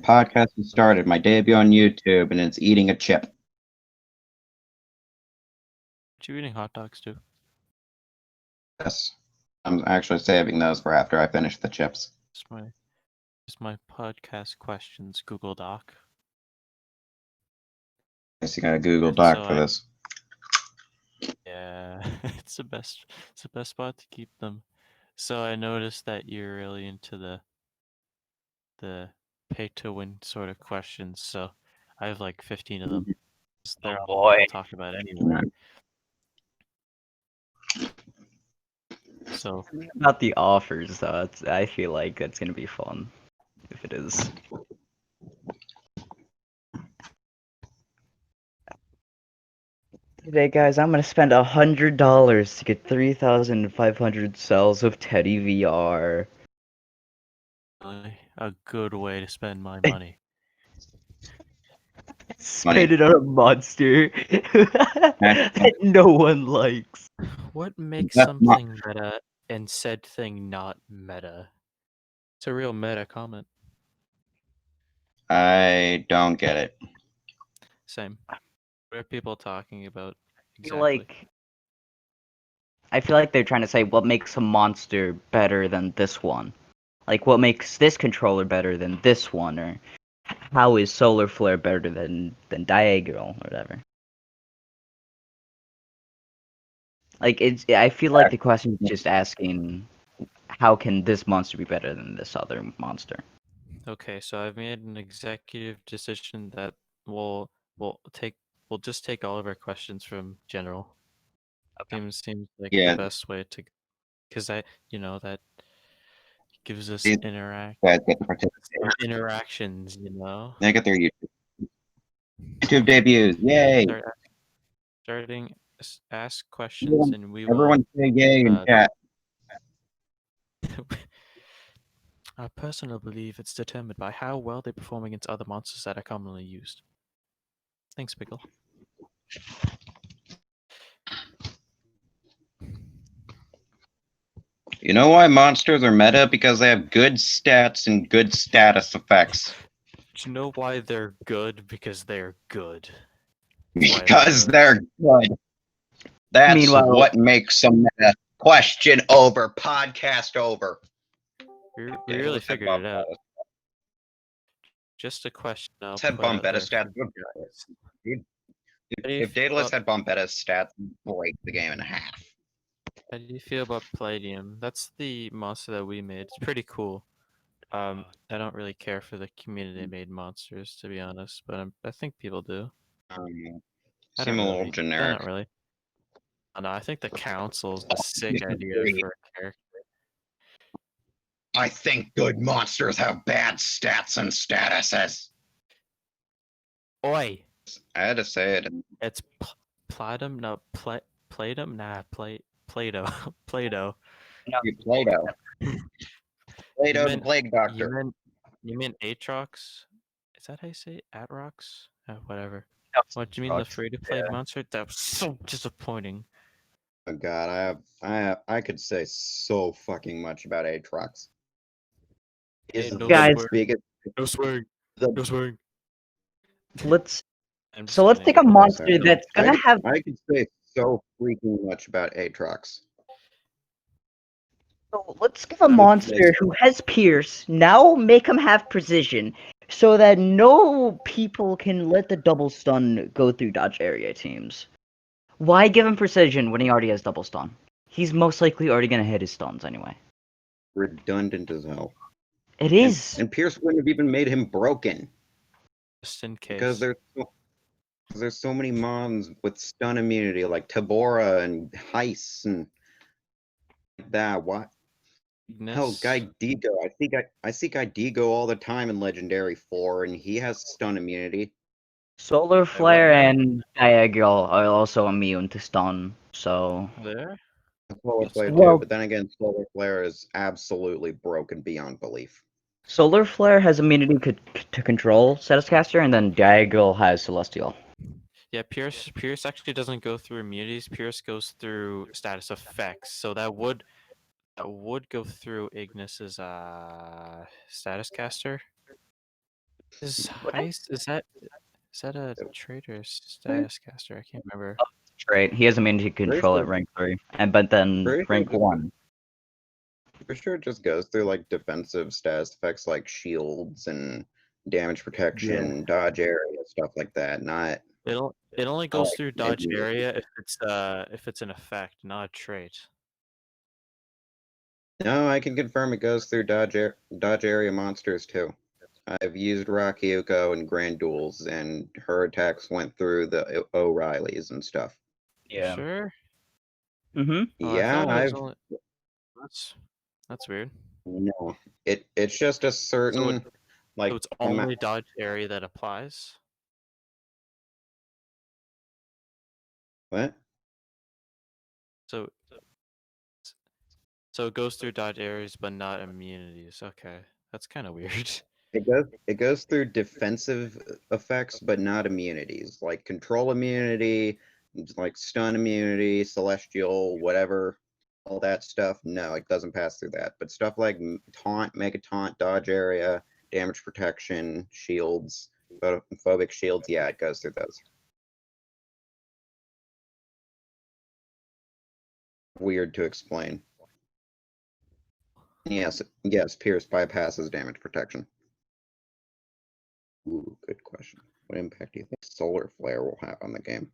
podcast has started. My debut on YouTube, and it's eating a chip. Are you eating hot dogs too? Yes. I'm actually saving those for after I finish the chips. It's my podcast questions Google Doc. I guess you got a Google And Doc so for this. Yeah, it's the best spot to keep them. So I noticed that you're really into the pay to win sort of questions. So I have like 15 of them. They're all I'll talk about anyway. So About the offers, though, I feel like that's gonna be fun if it is. Today, guys, I'm gonna spend $100 to get 3,500 cells of Teddy VR. really a good way to spend my money. Spend it on a monster that no one likes. What makes something meta and said thing not meta? It's a real meta comment. I don't get it. Same. What are people talking about? Exactly. I feel like they're trying to say what makes a monster better than this one. Like, what makes this controller better than this one, or how is Solar Flare better than Diagonal, or whatever. Like, I feel like the question is just asking, how can this monster be better than this other monster? Okay, so I've made an executive decision that we'll just take all of our questions from general. Okay. Seems like the best way to, because that gives us interactions, They get their YouTube debuts. Yay! Starting ask questions and we will. Everyone say yay in chat. I personally believe it's determined by how well they perform against other monsters that are commonly used. Thanks, Pickle. You know why monsters are meta? Because they have good stats and good status effects. Do you know why they're good? Because they're good. Because they're good. That's what makes them meta. Question over. Podcast over. We really figured it out. Just a question. Let's have Bombetta stats. If Daedalus had Bombetta stats, we'd break the game in half. How do you feel about Palladium? That's the monster that we made. It's pretty cool. I don't really care for the community-made monsters, to be honest, but I think people do. Seem a little generic. Not really. No, I think the council's a sick idea for a character. I think good monsters have bad stats and statuses. Oi! I had to say it. It's Playdom? No, Playdom? Nah, Play-Doh. Play-Doh. No, Play-Doh. Play-Doh the Plague Doctor. You mean Aatrox? Is that how you say it? Atrox? Whatever. What do you mean the free-to-play monster? That was so disappointing. Oh god, I could say so fucking much about Aatrox. Guys, no swing. Let's take a monster that's gonna have. I could say so freaking much about Aatrox. So let's give a monster who has Pierce, now make him have Precision, so that no people can let the double stun go through dodge area teams. Why give him Precision when he already has double stun? He's most likely already gonna hit his stuns anyway. Redundant as hell. It is. And Pierce wouldn't have even made him broken. Just in case. Because there's so many mons with stun immunity, like Tabora and Heist and that. What? Hell, Gaidigo. I see Gaidigo all the time in Legendary 4, and he has stun immunity. Solar Flare and Diagonal are also immune to stun, so. There? Solar Flare too, but then again, Solar Flare is absolutely broken beyond belief. Solar Flare has immunity to control Statuscaster, and then Diagonal has Celestial. Yeah, Pierce actually doesn't go through immunities. Pierce goes through status effects, so that would go through Ignis's Statuscaster. Is What? heist is that a trait or status caster? I can't remember. Right. He has immunity control at rank 3, but then rank 1. Pretty sure it just goes through like defensive status effects like shields and damage protection, dodge area, stuff like that. Not It only goes through dodge immunity. area if it's an effect, not a trait. No, I can confirm it goes through dodge area monsters too. I've used Rakyuko in Grand Duels, and her attacks went through the O'Reillys and stuff. Yeah. Sure. Mm-hmm. Oh, I Yeah, thought it was I've only. That's weird. no. It's just a certain So like it's only dodge area that applies. what? So it goes through dodge areas, but not immunities. Okay, that's kind of weird. It goes through defensive effects, but not immunities, like control immunity, like stun immunity, celestial, whatever, all that stuff. No, it doesn't pass through that. But stuff like taunt, mega taunt, dodge area, damage protection, shields, phobic shields, yeah, it goes through those. Weird to explain. Yes, Pierce bypasses damage protection. Ooh, good question. What impact do you think solar flare will have on the game?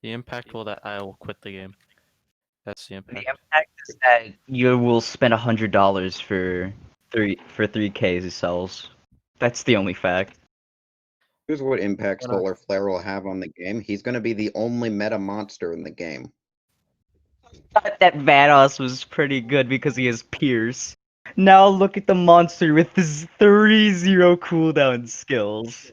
The impact will that I will quit the game. That's the The impact. impact is that you will spend $100 for 3K cells. That's the only fact. Here's what impact solar flare will have on the game. He's going to be the only meta monster in the game. Thought that Vanos was pretty good because he has Pierce. Now look at the monster with his 3-0 cooldown skills.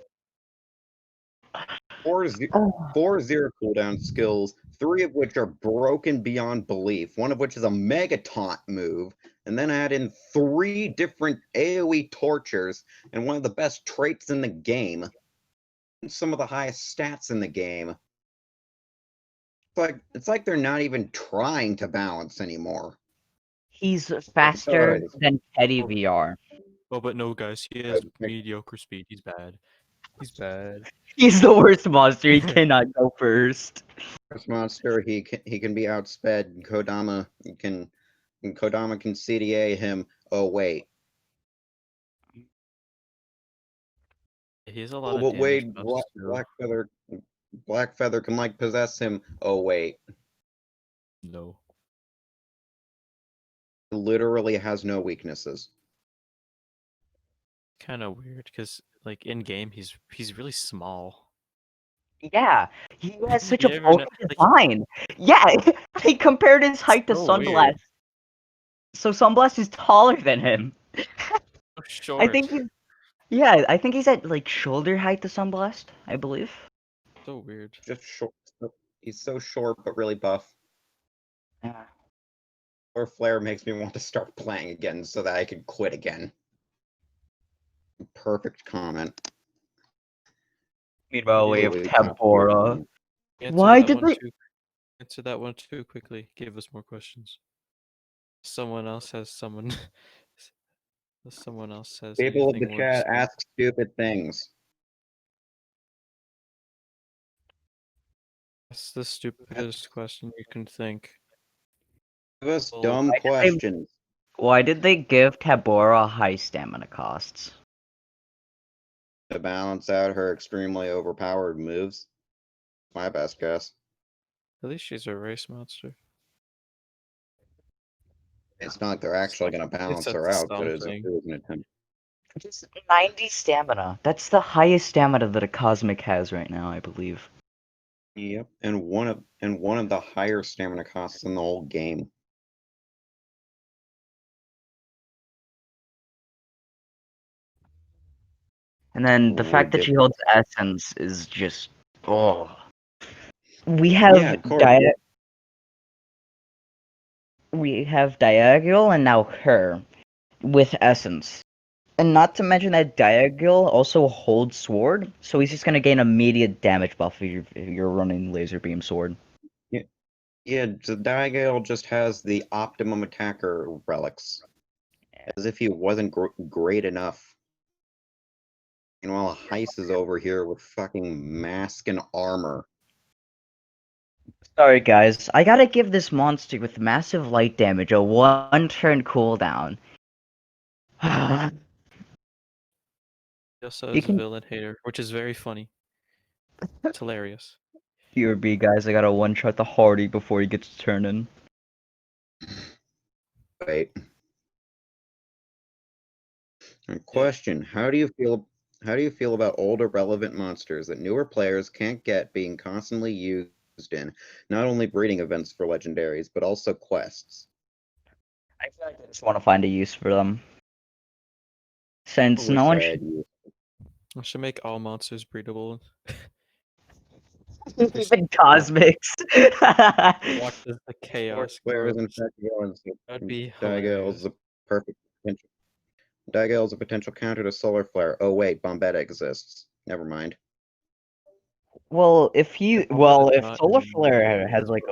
Four Oh. zero cooldown skills, 3 of which are broken beyond belief, one of which is a mega taunt move, and then add in 3 different AoE tortures and one of the best traits in the game. And some of the highest stats in the game. It's like they're not even trying to balance anymore. He's faster than Petty VR. Oh, but no, guys, he has mediocre speed. He's bad. He's bad. He's the worst monster. He cannot go first. First monster, he can be outsped. Kodama can CDA him. Oh wait. He has a lot of But damage wait, buffs too. Blackfeather can like possess him. Oh wait. No. Literally has no weaknesses. Kind of weird because like in game he's really small. Yeah, he has such You a never know, bulky design. Yeah, he compared his height to so Sunblast. weird. So Sunblast is taller than him. So I short. think I think he's at like shoulder height to Sunblast, I believe. So weird. Just short. He's so short but really buff. Yeah. Or Flare makes me want to start playing again so that I can quit again. Perfect comment. Meanwhile, we have Really Tempora. Answer Why that did one they? too. Answer that one too quickly. Give us more questions. Someone else has someone. Someone else has People in the anything more to chat say. ask stupid things. That's the stupidest question you can think. Give us Well, dumb questions. Why did they give Tabora high stamina costs? To balance out her extremely overpowered moves. My best guess. At least she's a race monster. It's not like they're actually going to balance her out, but it was an attempt. Just 90 stamina. That's the highest stamina that a Cosmic has right now, I believe. Yep, and one of the higher stamina costs in the whole game. And then the fact that she holds Essence is just We have Yeah, of course. We have Diagonal and now her with Essence. And not to mention that Diagonal also holds Sword, so he's just gonna gain immediate damage buff if you're running Laser Beam Sword. Yeah, Diagale just has the optimum attacker relics. As if he wasn't great enough. Meanwhile, Heist is over here with fucking mask and armor. Sorry, guys. I gotta give this monster with massive light damage a one-turn cooldown. He also You is a can villain hater, which is very funny. It's hilarious. QB, guys. I gotta one-shot the Hardy before he gets turning. Wait. And question: How do you feel? How do you feel about older relevant monsters that newer players can't get being constantly used in not only breeding events for legendaries but also quests? I feel like I just want to find a use for them. I Since no wish one I should had used. I should make all monsters breedable. even cosmics. Watch as the chaos Players grows. and villains. That'd be Diagale is hilarious. a perfect potential. Diagale is a potential counter to Solar Flare. Oh wait, Bombetta exists. Never mind. Well, if It's if not Solar in Flare has like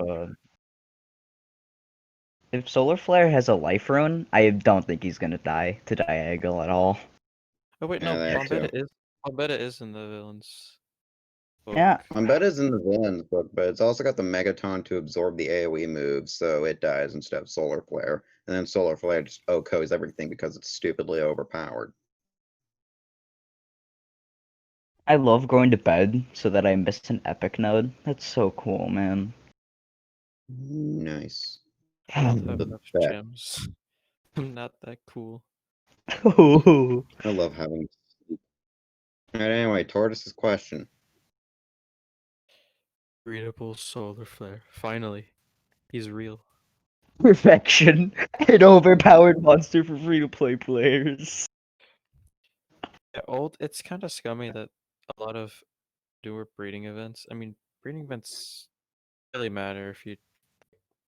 if Solar Flare has a life rune, I don't think he's gonna die to Diagonal at all. Oh wait, Yeah, no, that too. Bombetta is in the villains book. Yeah, Bombetta's in the villains book, but it's also got the Megaton to absorb the AoE moves, so it dies instead of Solar Flare. And then Solar Flare just OHKOs everything because it's stupidly overpowered. I love going to bed so that I miss an epic node. That's so cool, man. Nice. I don't have The enough best. gems. I'm not that cool. I love having. Alright, anyway, Tortoise's question. Breedable solar flare. Finally. He's real. Perfection. An overpowered monster for free-to-play players. Yeah, it's kind of scummy that a lot of newer breeding events. I mean, breeding events really matter if you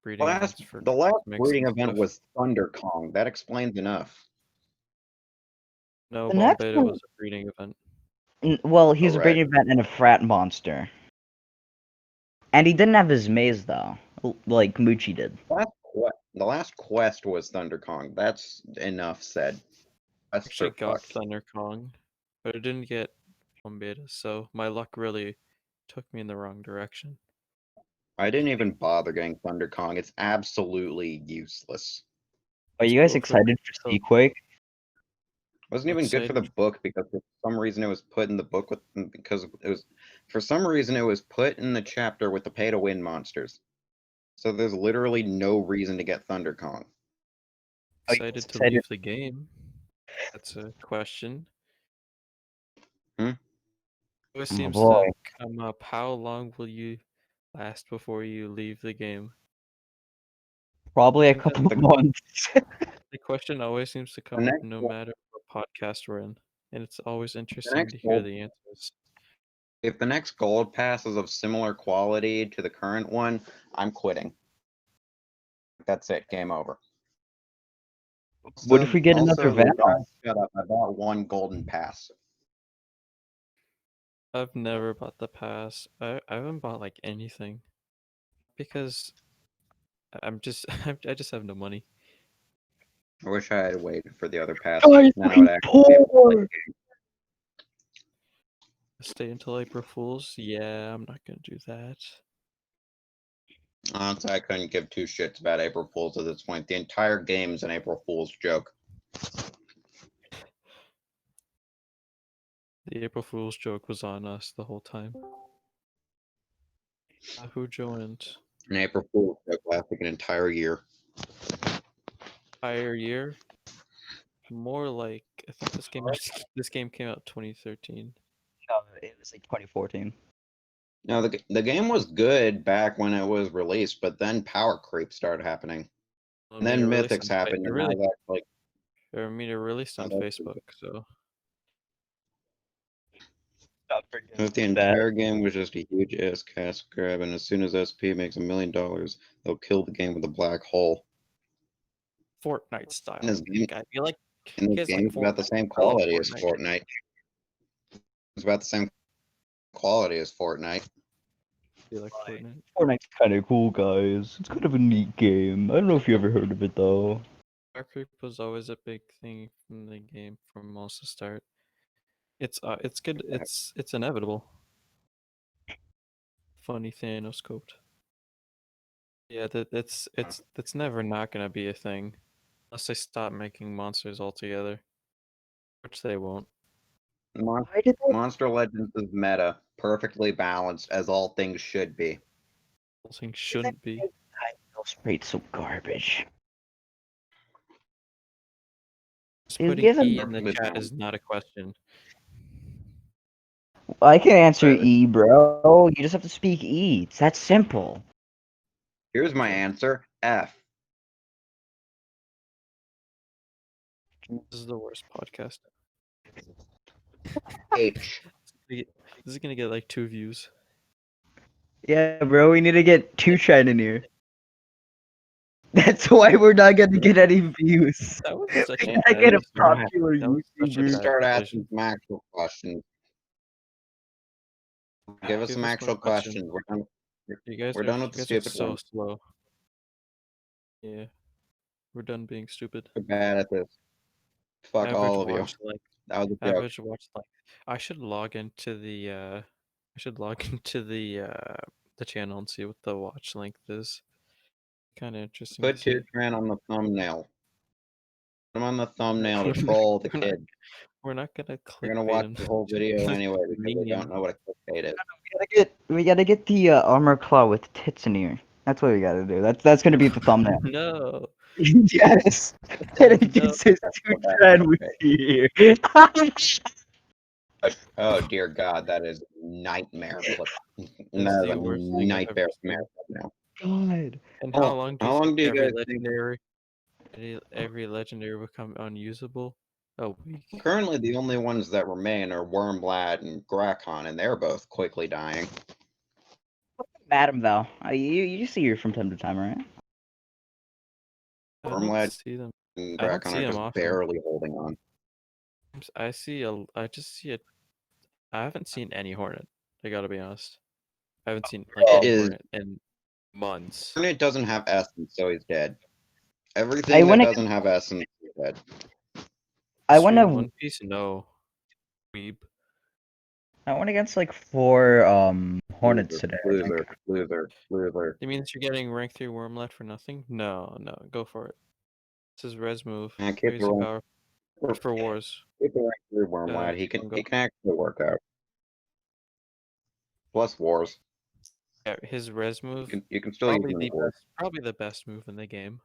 breeding events for The last cosmics breeding and event stuff. was Thunder Kong. That explains enough. No, The next Bombeta one, was a breeding event. well, he's a Correct. breeding event and a frat monster. And he didn't have his maze, though, like Moochie did. The last quest was Thunder Kong. That's enough said. That's Actually for got fucked. Thunder Kong, but it didn't get Bombeta, so my luck really took me in the wrong direction. I didn't even bother getting Thunder Kong. It's absolutely useless. Are It's you guys cool for excited for so Sequake? Wasn't even good for excited. the book because for some reason it was put in the book with because it was for some reason it was put in the chapter with the pay to win monsters. So there's literally no reason to get Thunder Kong. Are you guys Excited to excited? leave the game. That's a question. Hmm? Always Oh seems boy. to come up. How long will you last before you leave the game? Probably I a think couple of The, months. the question always seems to the come up next no matter what podcast we're in, and it's always the interesting next to hear gold the answers. if the next gold pass is of similar quality to the current one, I'm quitting. That's it. Game over. What if we get another The Vanna? shut up. I bought one golden pass. I've never bought the pass. I haven't bought like anything because I'm just I just have no money. I wish I had waited for the other pass. Guys, Then I I'm would actually be able to play. poor. Stay until April Fools? Yeah, I'm not gonna do that. Honestly, I couldn't give two shits about April Fools at this point. The entire game's an April Fool's joke. The April Fool's joke was on us the whole time. Who joined? An April Fool's joke lasting an entire year. Entire year? More like I think this game came out 2013. No, it was like 2014. Now the game was good back when it was released, but then power creep started happening. I And mean, it then released Mythics on happened, and now that's like it released on Facebook, so Stop forgetting if the that. entire game was just a huge ass cash grab, and as soon as SP makes $1 million, they'll kill the game with a black hole. Fortnite And style. this game, You like and you this guys like game's about the Fortnite? same I love quality as Fortnite. Fortnite. It's about the same quality as Fortnite. You like Fortnite? Fortnite's kind of cool, guys. It's kind of a neat game. I don't know if you ever heard of it though. Power creep was always a big thing from the game from almost the start. It's good. It's inevitable. Funny Thanos quote. Yeah, that's never not gonna be a thing, unless they stop making monsters altogether, which they won't. Why did they Monster Legends is meta, perfectly balanced, as all things should be. Those things shouldn't be. Sprite so garbage? Just They've putting given- E in the Perfectly chat balanced. is not a question. I can answer Right. E, bro. You just have to speak E. It's that simple. Here's my Okay. answer: F. This is the worst podcast. H. This is gonna get like 2 views. Yeah, bro. We need to get 2 China in here. That's why we're not gonna get any views. That was such We a gotta bad get a decision. popular That was such a YouTuber. bad Start decision. asking some actual questions. Give us Give some us actual more questions. questions. We're done. You guys We're are done with the you guys are stupid so one. slow. Yeah, we're done being stupid. We're bad at this. Fuck all of you. That was a joke. Average watch like I should log into the channel and see what the watch length is. Kind of interesting Put to see. Tucran on the thumbnail. Put him on the thumbnail to troll the kid. We're not gonna You're gonna clickbait watch him. the whole video Just anyway because they meme. don't know what a clickbait is. We gotta get the armor claw with tits in here. That's what we gotta do. That's gonna be the thumbnail. No. Yes. And it No. just says Tucran with here. Oh dear God, that is nightmare. Flip. That's That is the a worst thing I've nightmare ever seen. now. God. And Oh, how long how long do you every guys think? every legendary become unusable? A week. Currently, the only ones that remain are Wormlad and Grakon, and they're both quickly dying. Madam Val, you see her from time to time, right? I don't Wormlad see them. and I don't Grakon see are them just often. barely holding on. I just see it. I haven't seen any Hornet. I gotta be honest. I haven't seen like any Is Hornet in months. Hornet doesn't have essence, so he's dead. I Everything that wanna- doesn't have essence is dead. I History in wanna One Piece? No. Weeb. I went against like 4 Hornets today. I think. Loser. You mean that you're getting rank 3 Wormlet for nothing? No, go for it. This is res move. Man, keep Crazy the rank, power. For wars. keep the rank through Wormlad. He keep on can going. actually work out. Plus wars. Yeah, his res move. You can still use him in wars. Probably the best move in the game.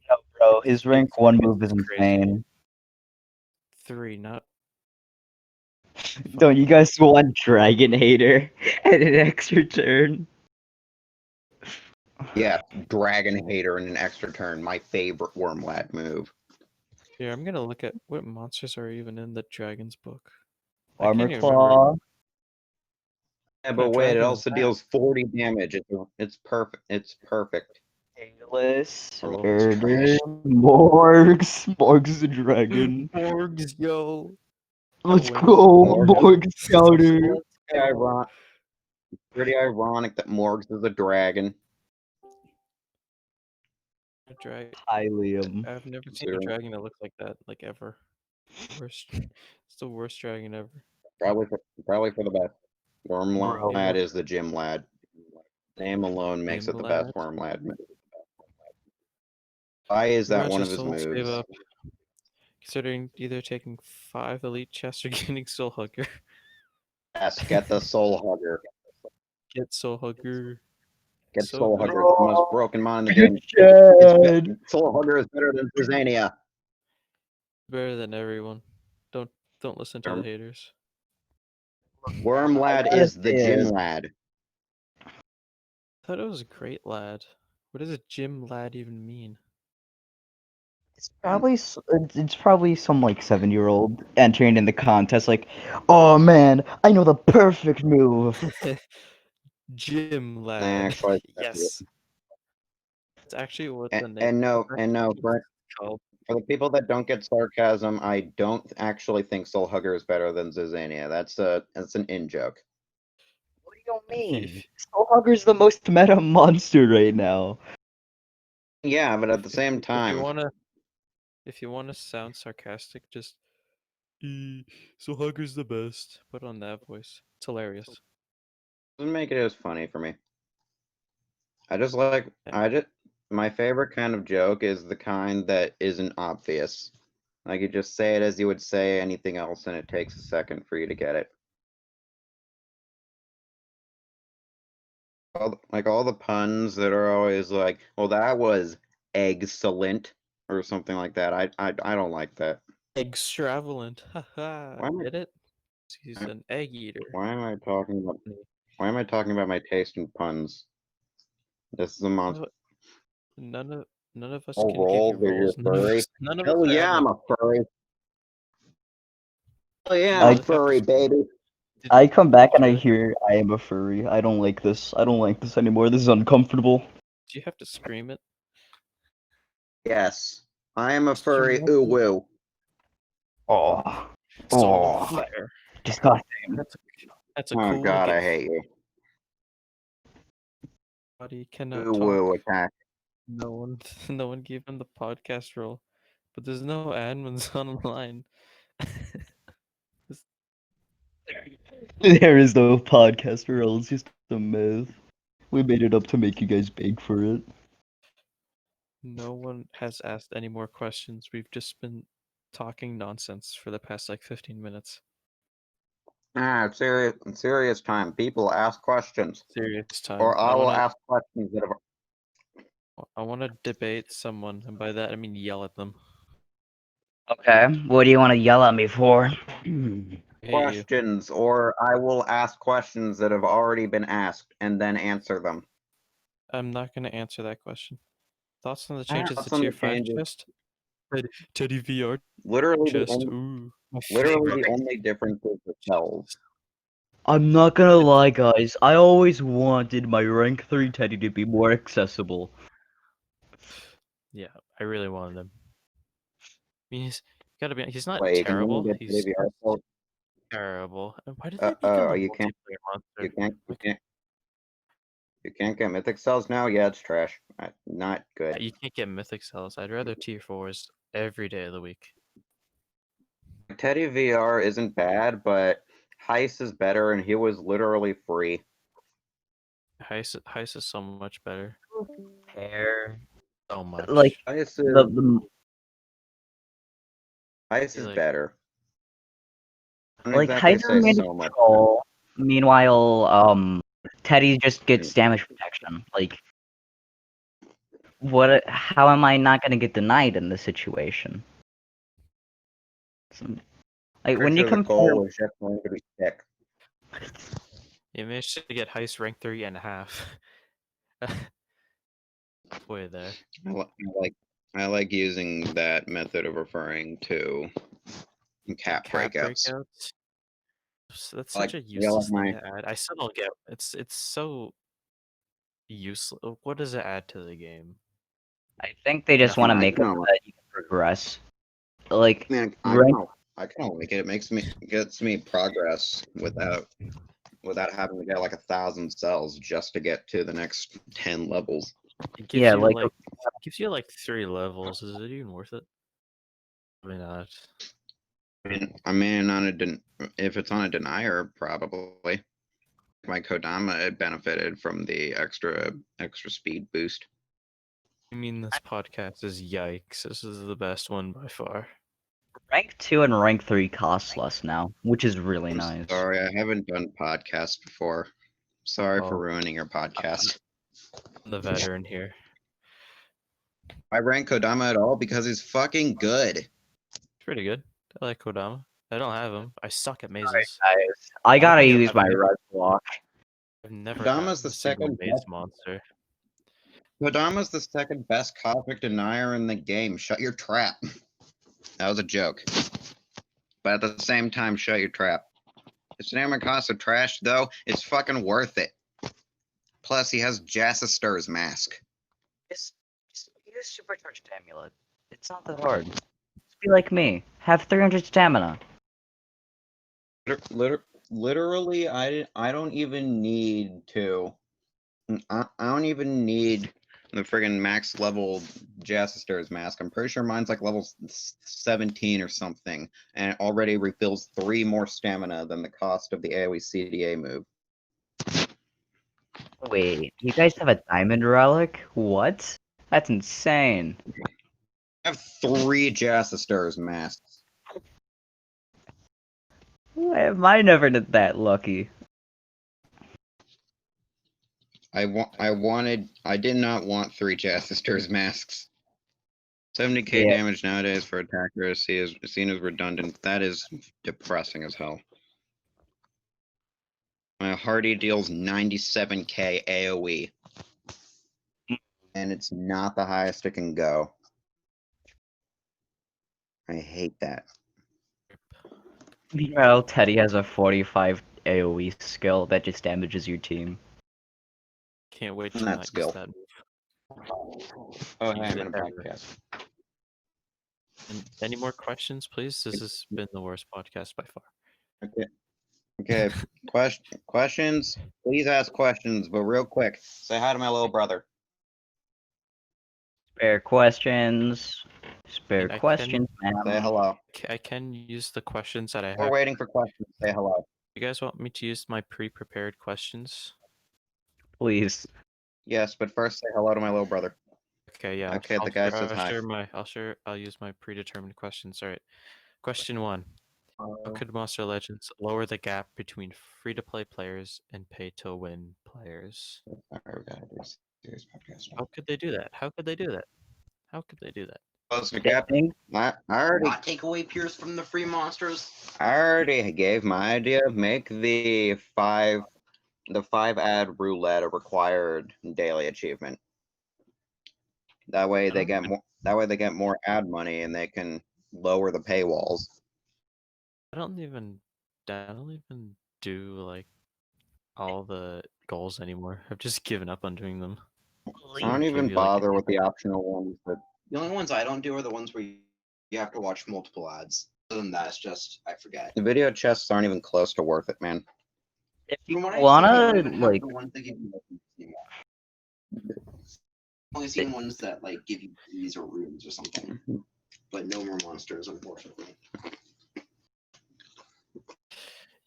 No, bro, his rank 1 move is It's crazy. insane. 3, not. Don't you guys want Dragon Hater and an extra turn? Yeah, Dragon Hater and an extra turn. My favorite Wormlad move. Here, I'm gonna look at what monsters are even in the Dragon's book. I Armor can't even remember. Claw. Yeah, but No, wait, it Dragon is also deals 40 damage. It's perfect. It's perfect. Tailless. Oh, Herder. Morgs is a dragon. Borgs, yo. Let's win. go, Morgs. Morg Scouter. Pretty ironic that Morgs is a dragon. Hylium. I've never seen a dragon that looks like that, like ever. Worst. It's the worst dragon ever. Probably for the best. Wormlad Bro. is the gym lad. Name alone makes it the best Gym Wormlad. Why is that Pretty one much of his a soul save moves? up. Considering either taking 5 elite chests or getting Soul Hugger. Yes, get the Soul Hugger. Get Soul Hugger. Get So Soul good. Hugger. It's the most broken mon in the game. Chad. Soul Hugger is better than Zania. Better than everyone. Don't listen to the haters. Wormlad gotta is the say gym it. lad. I thought it was a great lad. What does a gym lad even mean? It's probably some like 7-year-old entering in the contest like, oh man, I know the perfect move. Gym lad. Actually, Yes. It's actually what the name. and no, for called. the people that don't get sarcasm, I don't actually think Soul Hugger is better than Zizania. That's an in joke. What do you mean? Soul Hugger's the most meta monster right now. Yeah, but at the same time, If you wanna sound sarcastic, just So Hugger's the best. Put on that voice. It's hilarious. Doesn't make it as funny for me. I just like my favorite kind of joke is the kind that isn't obvious. Like you just say it as you would say anything else, and it takes a second for you to get it. All the puns that are always like, "Well, that was excellent," or something like that. I don't like that. Extravalent. Haha. Why am I Get it? He's an egg eater. why am I talking about why am I talking about my taste in puns? This is a monster. None of us Oh, can give you roll, you're roles. furry. None of us Hell have yeah, like. I'm a furry. Hell yeah, Do I'm you a like have to furry, baby. I come back and do I you, hear I am a furry. I don't like this. I don't like this anymore. This is uncomfortable. do you have to scream it? Yes, I am a You furry. want Ooh to- woo. Oh, Solar oh, flare. disgusting. That's a Oh cool god, looking I hate you. body cannot Ooh woo talk. attack. No one gave him the podcast role, but there's no admins online. There is no podcast role. It's just a myth. We made it up to make you guys beg for it. No one has asked any more questions. We've just been talking nonsense for the past like 15 minutes. Serious time. People ask questions, Serious time. or I will ask questions that have I want to debate someone, and by that I mean yell at them. Okay, what do you want to yell at me for? I hate you. questions, or I will ask questions that have already been asked and then answer them. I'm not going to answer that question. Thoughts on the Ah, changes to thoughts on tier the 5 changes. chest? Teddy VR Literally the chest. only, Ooh, my literally favorite. the only difference is the cells. I'm not gonna lie, guys. I always wanted my rank 3 Teddy to be more accessible. Yeah, I really wanted him. I mean, he's not Like, can you terrible. get He's the VR? terrible. And why did they make him the You multiplayer monster? you can't get mythic cells now. Yeah, it's trash. Not good. You can't get mythic cells. I'd rather tier 4s every day of the week. Teddy VR isn't bad, but Heist is better, and he was literally free. Heist is so much better. Hair. So much. Like, Heist the is like, better. I don't like exactly Heiser say made so a much. troll. Meanwhile, Teddy just gets damage protection. Like, how am I not gonna get denied in this situation? Like, when Pretty you sure the compare, goal was just going to be sick. you managed to get Heist rank 3.5. Way there. I like using that method of referring to cat breakouts. That's Like, such a yeah, like useless thing to add. I still don't get. It's so useless. What does it add to the game? I think they just want to I make it can so only, that you can progress. Like, man, rank I can only make it. It gets me progress without having to get like 1,000 cells just to get to the next 10 levels. It gives yeah, you like like 3 levels. Is it even worth it? Probably not. I mean, if it's on a denier, probably. My Kodama, it benefited from the extra speed boost. I mean, this podcast is yikes. This is the best one by far. rank 2 and rank 3 costs less now, which is really I'm nice. sorry, I haven't done podcasts before. Sorry for Oh. ruining your podcast. I'm the veteran here. I rank Kodama at all because he's fucking good. It's pretty good. I like Kodama. I don't have him. I suck at mazes. Guys, I gotta I've use my never- red block. I've never Kodama's had the a single second maze best. monster. Kodama's the second best cosmic denier in the game. Shut your trap. That was a joke. But at the same time, shut your trap. His stamina cost of trash, though, it's fucking worth it. Plus, he has Jassistar's mask. Just use supercharged amulet. It's not that hard. Just be like me. Have 300 stamina. Literally, I don't even need to. I don't even need the friggin' max level Jassister's mask. I'm pretty sure mine's like level 17 or something, and it already refills 3 more stamina than the cost of the AoE CDA move. Wait, you guys have a diamond relic? What? That's insane. I have 3 Jassister's masks. Why am I never that lucky? I did not want 3 Jassister's masks. 70k Yeah. damage nowadays for attack accuracy is seen as redundant. That is depressing as hell. My Hardy deals 97k AoE. And it's not the highest it can go. I hate that. Meanwhile, Teddy has a 45 AoE skill that just damages your team. Can't wait to That not use skill. that move. Oh, Use hey, I'm it in a ever. podcast. And any more questions, please? This has been the worst podcast by far. Okay. Questions? Please ask questions, but real quick. Say hi to my little brother. Spare questions. Spare I questions, Say man. hello. I can use the questions that I We're have. waiting for questions. Say hello. You guys want me to use my pre-prepared questions? Please. Yes, but first say hello to my little brother. Okay, yeah. Okay, the guy says hi. I'll use my predetermined questions. All right. Question 1. How could Monster Legends lower the gap between free-to-play players and pay-to-win players? Alright, we gotta do a serious podcast now. How could they do that? How could they do that? How could they do that? Close the They gap. think I already Not take away Pierce from the free monsters. I already gave my idea. Make the 5 ad roulette a required daily achievement. That way they get more. That way they get more ad money and they can lower the paywalls. I don't even do like all the goals anymore. I've just given up on doing them. I don't even Give you, like, bother with the optional ones. But The only ones I don't do are the ones where you have to watch multiple ads. Other than that, it's just I forget. the video chests aren't even close to worth it, man. if you From what I've wanna seen, they don't even have like the ones that give you weapons anymore. I've only seen ones that like give you keys or rooms or something, but no more monsters, unfortunately.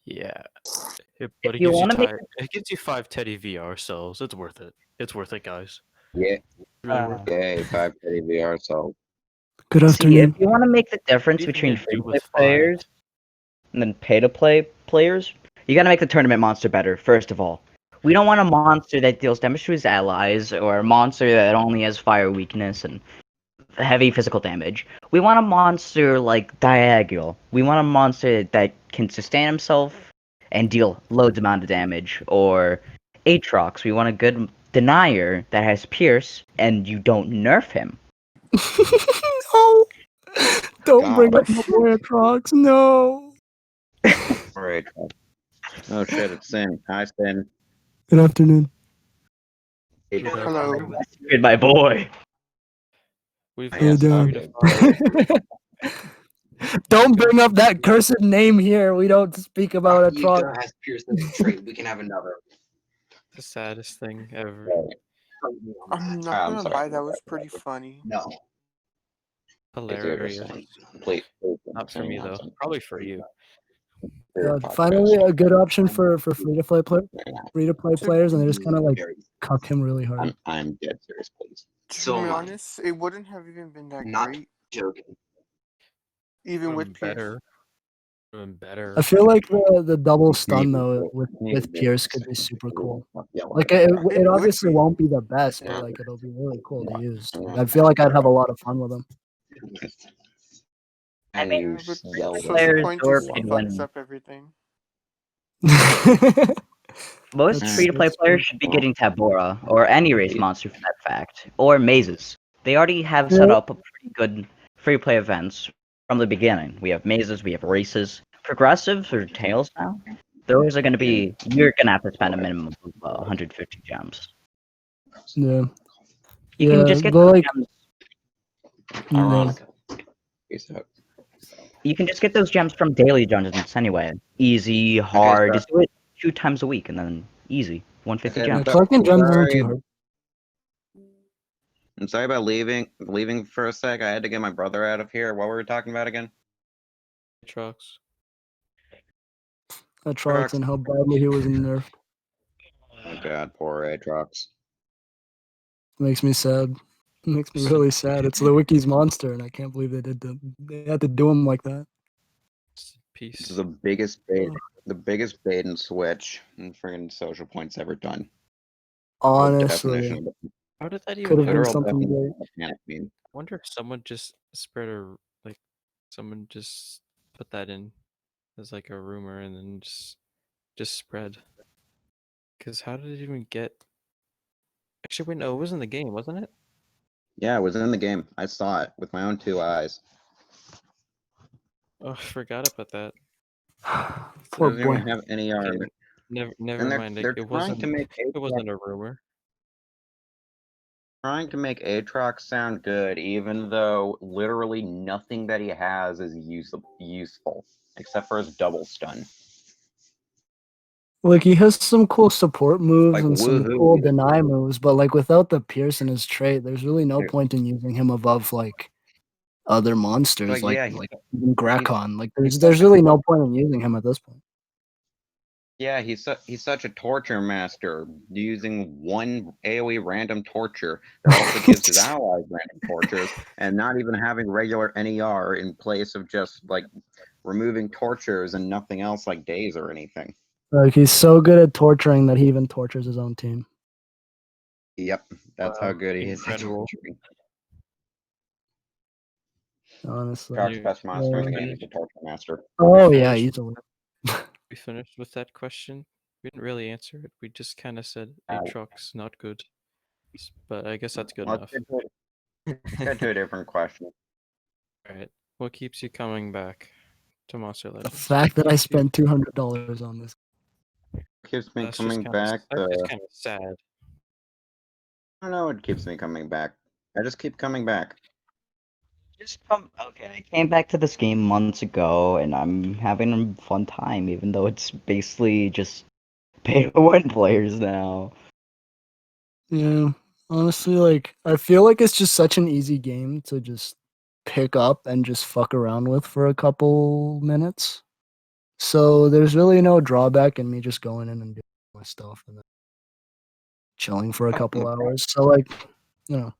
Yeah. But it you gives you wanna make it gives you 5 Teddy VR cells. It's worth it. It's worth it, guys. Yeah. Really worth it. Okay, 5 Teddy VR. So Good see afternoon. if you wanna make the difference What are you between gonna do free-to-play with 5? players and then pay-to-play players, you gotta make the tournament monster better, first of all. We don't want a monster that deals damage to his allies, or a monster that only has fire weakness and heavy physical damage. We want a monster like Diagonal. We want a monster that can sustain himself and deal loads amount of damage. Or Aatrox. We want a good Denier that has Pierce and you don't nerf him. No! Don't bring God. up my boy Atrox, no! Alright. Oh shit, it's Sin. Hi, Sin. Good afternoon. Hello. Good, my boy. We've How you got doing? 3 to 5. Don't bring up that cursed name here. We don't speak about Atrox. Ika has Pierce as a trait. We can have another. The saddest thing ever. I'm not I'm gonna sorry. lie, that was pretty funny. No. Hilarious. Please. Not for me though. Probably for you. God, finally, a good option for free-to-play players, and they just kind of like Very- cuck him really hard. I'm dead serious, please. To So be am I. honest, it wouldn't have even been that Not great, joking. even with Pierce. better. Even better. I feel like the double stun though with Pierce could be super cool. Like it would obviously be. won't be the best, but like it'll be really cool to use. I feel like I'd have a lot of fun with him. I mean, you But yell so players the point or is he can fucks win. up everything. Most That's- free-to-play that's players true. should be getting Tabora, or any race monster for that fact, or mazes. They already have set Yeah. up a pretty good free-play events from the beginning. We have mazes, we have races. Progressives or tails now, those are going to be, you're going to have to spend a minimum of 150 gems. Yeah. You can just get but those like gems. yeah. Peace out. You can just get those gems from daily dungeons anyway. Easy, hard. sir. Just do it 2 times a week, and then easy. 150 Okay, Yeah, gems. but- collecting gems isn't sorry. too hard. I'm sorry about leaving for a sec. I had to get my brother out of here. What were we talking about again? Trucks. Aatrox and how badly he was nerfed. Oh god, poor Aatrox. Makes me sad. Makes me really sad. It's the Wiki's monster, and I can't believe they had to do him like that. This is Peace. the biggest bait and switch and friggin' Social Point's ever done. Honestly, How did that could even have been happen? something great. I wonder if someone just spread someone just put that in as like a rumor and then just spread. Because how did it even get? Actually, wait, no, it was in the game, wasn't it? Yeah, it was in the game. I saw it with my own 2 eyes. Oh, I forgot about that. It Poor doesn't boy. even have any armor. Never And mind. they're It trying to make wasn't a rumor. Aatrox sound good, even though literally nothing that he has is useful, except for his double stun. Like, he has some cool support moves Like, and some woohoo. cool deny moves, but like without the Pierce in his trait, there's really no Dude. point in using him above like other monsters, Like, yeah, like even Grakon. Like, he's there's such a really no point in using him at this point. Yeah, he's such a torture master, using one AoE random torture that also gives his allies random tortures, and not even having regular NER in place of just like removing tortures and nothing else like days or anything. Like, he's so good at torturing that he even tortures his own team. Yep, that's how good he is at Incredible. torturing. Honestly. Shark's best monster in the Yeah. game is a torture master. Oh yeah, easily. We finished with that question. We didn't really answer it. We just kind of said Uh, Aatrox not good. But I guess that's good Let's enough. get to a different question. Alright. What keeps you coming back to Monster The Legends? fact that I Keeps you- spent $200 on this. Keeps me That's coming back. That's just kind of sad. I don't know what keeps me coming back. I just keep coming back. Okay, I came back to this game months ago, and I'm having a fun time, even though it's basically just pay-to-win players now. Yeah, honestly, like I feel like it's just such an easy game to just pick up and just fuck around with for a couple minutes. So there's really no drawback in me just going in and doing my stuff and then chilling for a couple hours. So like, you know,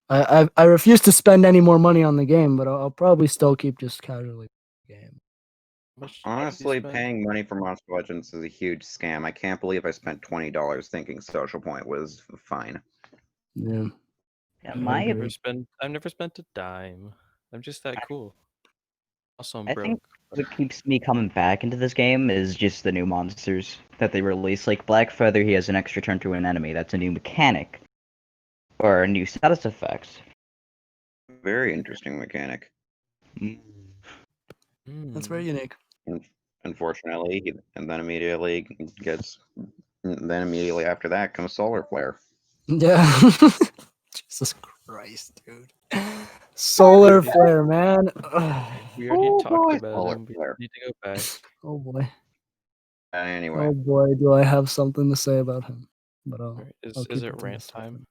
I refuse to spend any more money on the game, but I'll probably still keep just casually playing the game. Honestly, paying money for Monster Legends is a huge scam. I can't believe I spent $20 thinking Social Point was fine. Yeah. Yeah, I've never spent a dime. I'm just that cool. Also, I'm I broke. think what keeps me coming back into this game is just the new monsters that they release. Like Black Feather, he has an extra turn to an enemy. That's a new mechanic. Or a new status effect. Very interesting mechanic. That's very unique. Unfortunately, and then immediately after that comes Solar Flare. Yeah. Jesus Christ, dude. Solar Flare, man. We already talked about Solar him. We Flare. need to go back. Oh boy. Anyway, Oh boy, do I have something to say about him. But Alright, I'll is keep it it to rant myself. time?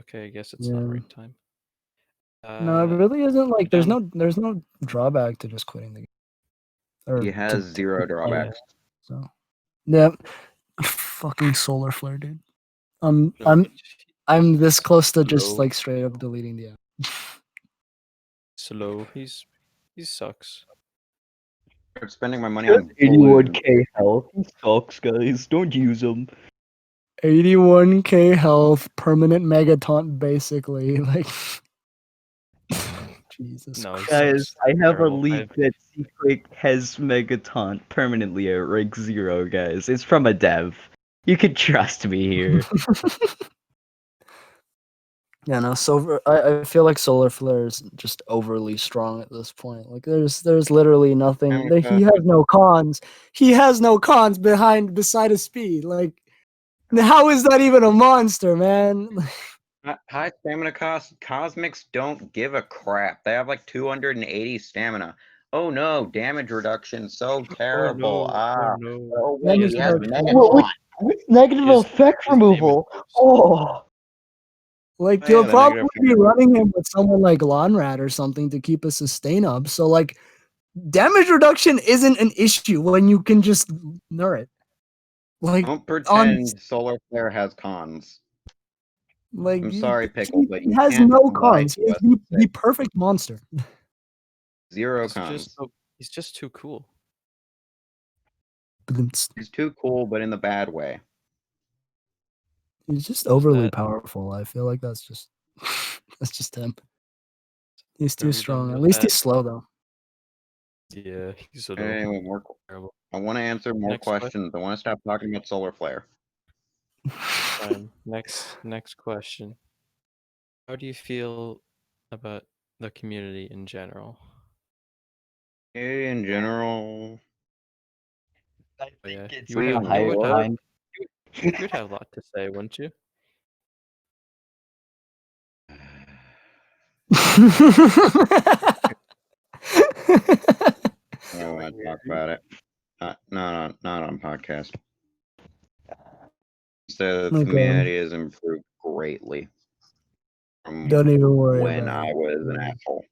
Okay, I guess it's not Yeah. rant time. No, it really isn't like there's done. no drawback to just quitting the game. Or he has to zero quit playing drawbacks. it. So yeah. Fucking Solar Flare, dude. No, I'm this close to just Slow. like straight up deleting the app. Slow. He sucks. I'm spending my money on 81k health. He sucks, guys. Don't use him. 81k health, permanent mega taunt, basically. Like, Jesus No, he Christ. Guys, sucks. I have a Terrible. leak that Secret has Megaton permanently at rank 0, guys. It's from a dev. You can trust me here. Yeah, no. So I feel like Solar Flare is just overly strong at this point. Like, there's literally nothing. He has no cons. He has no cons beside his speed. Like, how is that even a monster, man? High stamina cost. Cosmics don't give a crap. They have like 280 stamina. Oh no, damage reduction so terrible. Oh no. Oh wait, Damage he has reduction. Mega Taunt. With negative Just- effect just name it removal. first. Oh. Like Oh, you'll yeah, the probably negative be effect. running him with someone like Lonrat or something to keep his sustain up. So like damage reduction isn't an issue when you can just nur it. Like Don't on pretend Solar Flare has cons. like I'm he- sorry, Pickle, he but you has can't no lie cons. to He's us the, and the say perfect monster. zero He's cons. just he's just too cool. He's too cool, but in the bad way. He's just overly that- powerful. I feel like that's just that's just him. He's Are too we strong. done At with least that? he's slow though. Yeah, he's a Anyway, terrible. I want to answer more Next que- questions. I want to stop talking about Solar Flare. Fine. Next question. How do you feel about the community in general? In general, I Oh, yeah. think it's You would the have hive mind. you would have a lot to say, wouldn't you? I don't want to talk about it. Not on podcast. So the Okay. community has improved greatly from Don't even worry when about I it. was an asshole.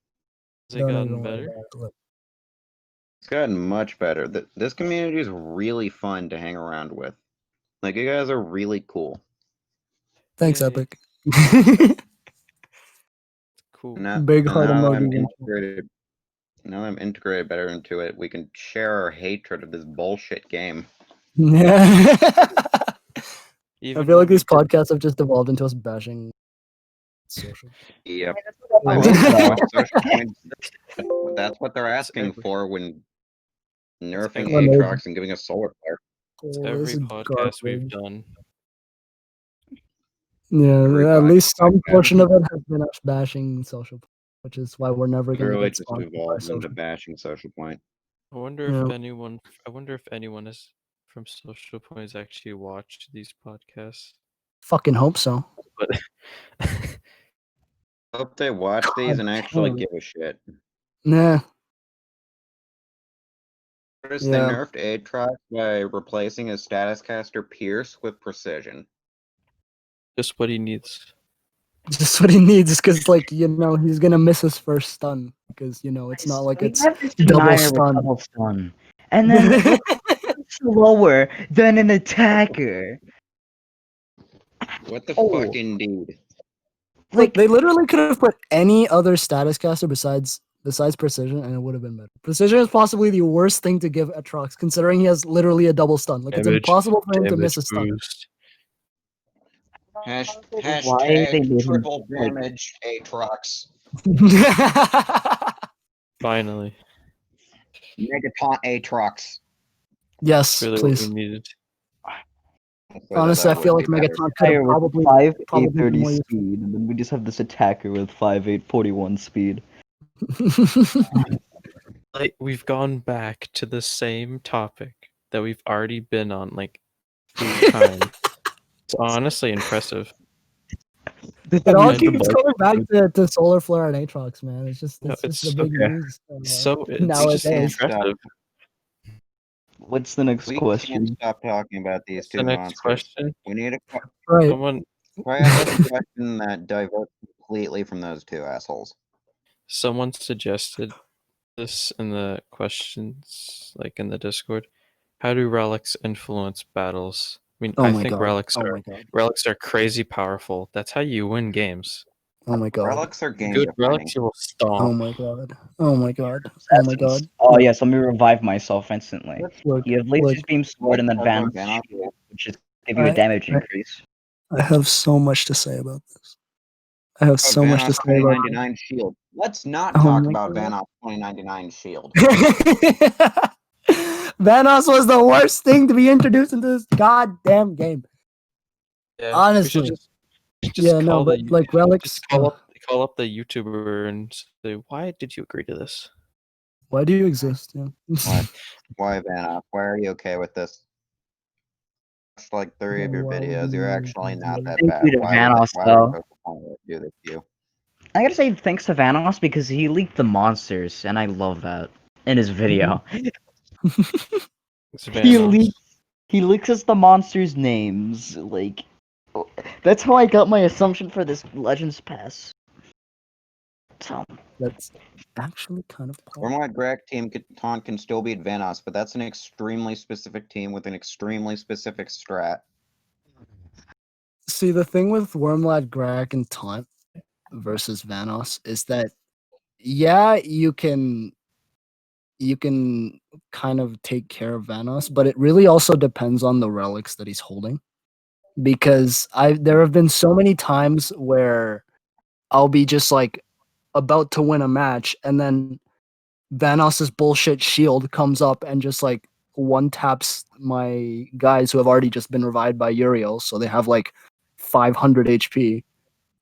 Has it Don't gotten even worry better? about it. Look, It's gotten much better. This community is really fun to hang around with. Like, you guys are really cool. thanks, Yay. Epic. Cool. Big And heart now that I'm emoji. integrated, now that I'm integrated better into it, we can share our hatred of this bullshit game. Yeah. I Even feel like when we these podcasts have just evolved into us bashing social. Yep. I I mean, mean, that's that's what what social points. That's what they're It's asking every- for when nerfing every- Aatrox and giving us Solar Flare. It's Oh, every this is podcast we've garbage. done. Yeah, Every at least some podcast. portion of it has been us bashing social, which is why we're never going to Really get just sponsored by evolved into social. bashing Social Point. I wonder Yeah. if anyone is from Social Points actually watched these podcasts. Fucking hope so. But Hope they watch these and actually damn. give a shit. Nah. Notice Yeah. they nerfed Aatrox by replacing his status caster Pierce with Precision. just what he needs. Just what he needs is because, like, he's going to miss his first stun. Because, it's not like We it's have this double denier with stun. double stun. And then it's slower than an attacker. What the Oh. fuck indeed? Look, they literally could have put any other status caster besides Precision, and it would have been better. Precision is possibly the worst thing to give Atrox, considering he has literally a double stun. Like, it's impossible for him to miss a stun. Boost. why they Hashtag made him, triple like- damage Aatrox. Finally. Megaton Aatrox. Yes, Really please. what we needed. Honestly, I feel like Megaton could have probably 830 more useful. speed, and then we just have this attacker with 5841 speed. Like we've gone back to the same topic that we've already been on like 3 times. It's honestly impressive. It all And the keeps bug- going back to Solar Flare and Aatrox, man. It's just No, the it's big okay. news. So it's nowadays. just impressive. What's the next We question? can't stop talking about these What's two the next monsters. question? We need Right. Someone try ask a question that diverts completely from those two assholes. someone suggested this in the questions, like in the Discord. How do relics influence battles? I mean, Oh I my think god. relics Oh are my god. crazy powerful. That's how you win games. Oh my god. Relics are game Good defining. relics you will stomp. Oh my god. Oh my god. Oh my god. Oh yes, let me revive myself instantly. Look, You have Laser's look, Beam Sword and Although Advanced Vanoss- Shield, which is give you a damage increase. I have so much to say about this. I have so much to Vanoss say about 2099 Shield. Let's not Oh talk my about God. Vanoss 2099 Shield. Vanoss was the worst thing to be introduced into this goddamn game. Yeah, Honestly. we should just Yeah, no, call but the, like relics. just call up the YouTuber and say, why did you agree to this? Why do you exist? Yeah. Why Vanoss? Why are you okay with this? Watched like 3 of your Why videos. do You're you actually not that Thank bad. you to Why Vanoss, would though. Social Point do this to you? I gotta say thanks to Vanoss because he leaked the monsters, and I love that in his video. It's He Vanoss. He looks at the monsters' names. Like, that's how I got my assumption for this Legends Pass. So, That's actually kind of possible. Wormlad Greg team Taunt can still beat Vanos, but that's an extremely specific team with an extremely specific strat. See, the thing with Wormlad Grak and Taunt versus Vanos is that, yeah, you can kind of take care of Vanos, but it really also depends on the relics that he's holding. Because there have been so many times where I'll be just like about to win a match, and then Vanos's bullshit shield comes up and just like one taps my guys who have already just been revived by Uriel, so they have like 500 HP.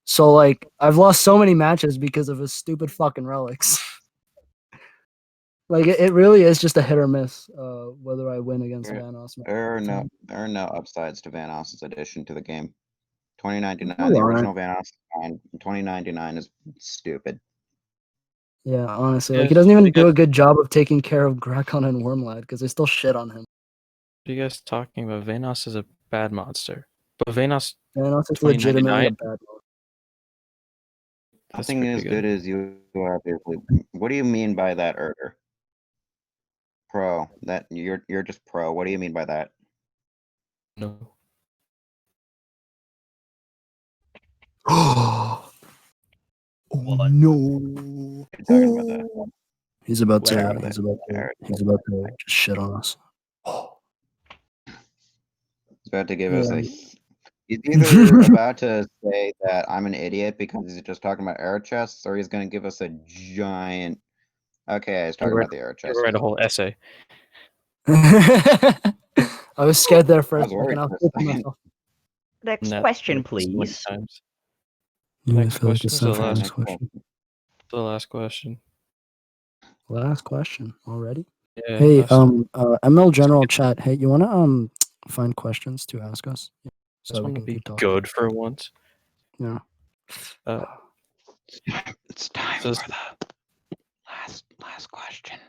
So like I've lost so many matches because of his stupid fucking relics. Like it really is just a hit or miss whether I win against Vanos. There are no upsides to Vanos' addition to the game. 2099, No, the there original Vanos, and 2099 is stupid. Yeah, honestly, Yeah, like he doesn't what even do you do a guys- good job of taking care of Grakon and Wormlad because they still shit on him. What are you guys talking about? Vanos is a bad monster. But Vanos, Vanos is legitimately a 2099? bad one. that's Nothing pretty as good as you are. What do you mean by that, Erder? Pro. That you're just pro. What do you mean by that? No. Oh What? no! You're talking about that. He's about Get out to. of He's there. about to. He's about to just shit on us. He's about to give us Yeah. a. He's either about to say that I'm an idiot because he's just talking about air chests, or he's going to give us a giant. Okay, he's talking about the air You chest. write a whole essay. I was scared there for I a was worried second. I for was a thinking second. myself. next Net question, so many please. times. Yeah, I Next feel like question it's was time the for the last next question. The last question. Last question already. Yeah. Hey, last- ML General Chat. Hey, you wanna find questions to ask us? Just we want to can be keep talking. good for once. Yeah. It's time So for the last question.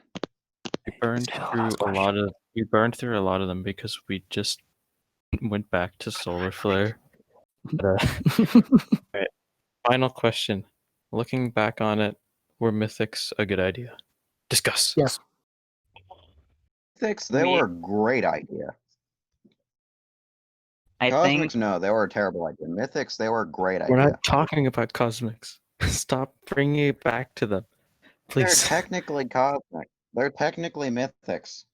we burned through a lot of them because we just went back to Solar Flare. But, Alright, final question. Looking back on it, were mythics a good idea? Discuss. Yes. Mythics, they were a great idea. I Cosmics, think no, they were a terrible idea. Mythics, they were a great We're idea. not talking about cosmics. Stop bringing it back to them, They're please. technically cosmic. They're technically mythics.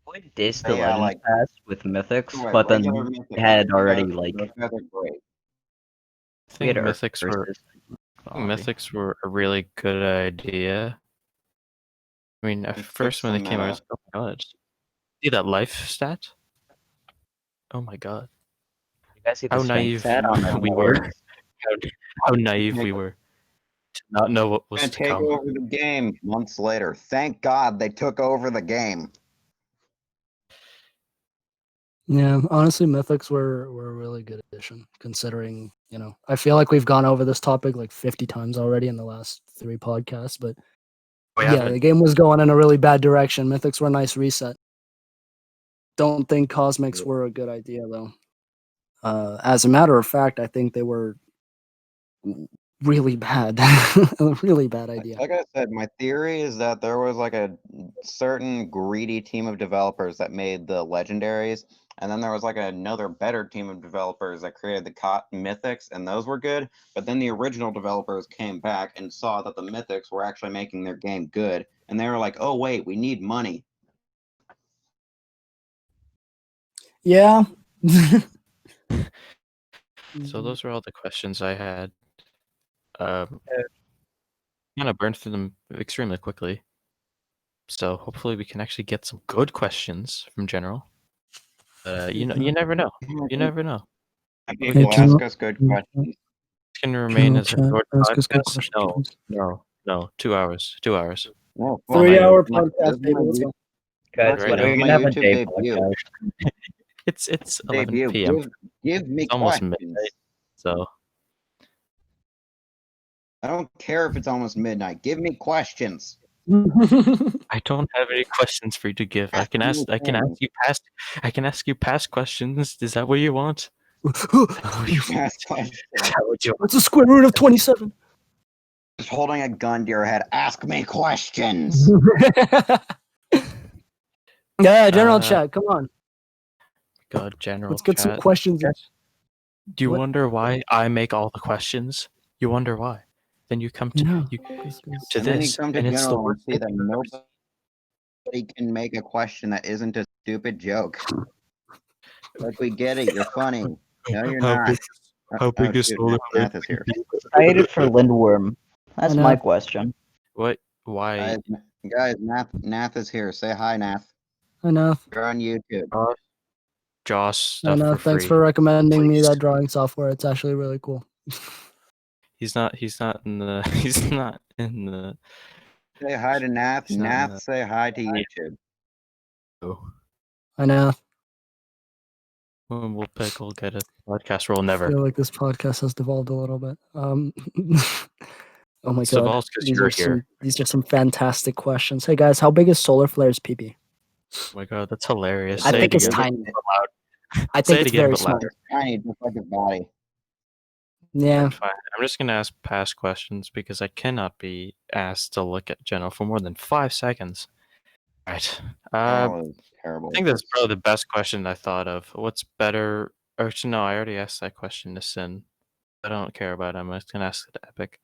would diss the Yeah, Legends like Pass with Mythics, like but then regular we mythics. had Those already guys- like those guys are great. I think mythics were a really good idea. I mean, at It first fixed when the they came out, I was meta. like, oh my god. See that life stat? Oh my god. You guys see the How strength naive stat on the we board? were. How naive we were to not know what was And to take come. over the game months later. Thank God they took over the game. Yeah, honestly, mythics were a really good addition, considering, I feel like we've gone over this topic like 50 times already in the last 3 podcasts, but We yeah, haven't. the game was going in a really bad direction. Mythics were a nice reset. Don't think cosmics were a good idea though. As a matter of fact, I think they were really bad. A really bad idea. Like I said, my theory is that there was like a certain greedy team of developers that made the legendaries, and then there was like another better team of developers that created the mythics, and those were good. But then the original developers came back and saw that the mythics were actually making their game good, and they were like, "Oh wait, we need money." Yeah. So those were all the questions I had. Kind of burned through them extremely quickly. So hopefully we can actually get some good questions from General. You never know. You never know. People ask us good questions. Can remain General as a chat, short ask us good podcast? questions. No. 2 hours. 2 hours. No, Well, 3-hour this is my podcast, baby. Let's go. Guys, Right when now. are we my gonna have a YouTube day debut. podcast? It's 11 Debut. p.m. Give me It's almost questions. midnight. So I don't care if it's almost midnight. Give me questions. I don't have any questions for you to give. I can ask you past questions. Is that what you want? Ask questions. Is that what you want? What's the square root of 27? Just holding a gun to your head. Ask me questions. Yeah, general chat. Come on. God, general Let's get some chat. questions. Do you What? wonder why I make all the questions? You wonder why? Then you come to No. you come to And then you this, come to and it's the general and worst see thing that I've ever seen. nobody can make a question that isn't a stupid joke. Like, we get it. You're funny. No, you're How not. big- How big is shoot, solar flare? Nath is here. Excited for Lindworm. That's I know. my question. What? Why? Guys, Nath is here. Say hi, Nath. Enough. You're on YouTube. Joss stuff Enough. for Thanks free. for recommending me Please. that drawing software. It's actually really cool. He's not in the. He's not in the. Say hi to Nath. He's not in Nath, say hi to YouTube. I know. We'll pick. We'll get a podcast role. I Never. feel like this podcast has devolved a little bit. Oh my It's god. devolved 'cause you're here. These are some fantastic questions. Hey guys, how big is Solar Flare's PP? Oh my god, that's hilarious. I Say think it it's again. tiny. I Say think it it's again, very but small. louder. Tiny, just like his body. Yeah. Fine. I'm just gonna ask past questions because I cannot be asked to look at General for more than 5 seconds. Right. That was terrible. I think that's probably the best question I thought of. What's better? Or actually, no, I already asked that question to Sin. I don't care about him. I was gonna ask it to Epic.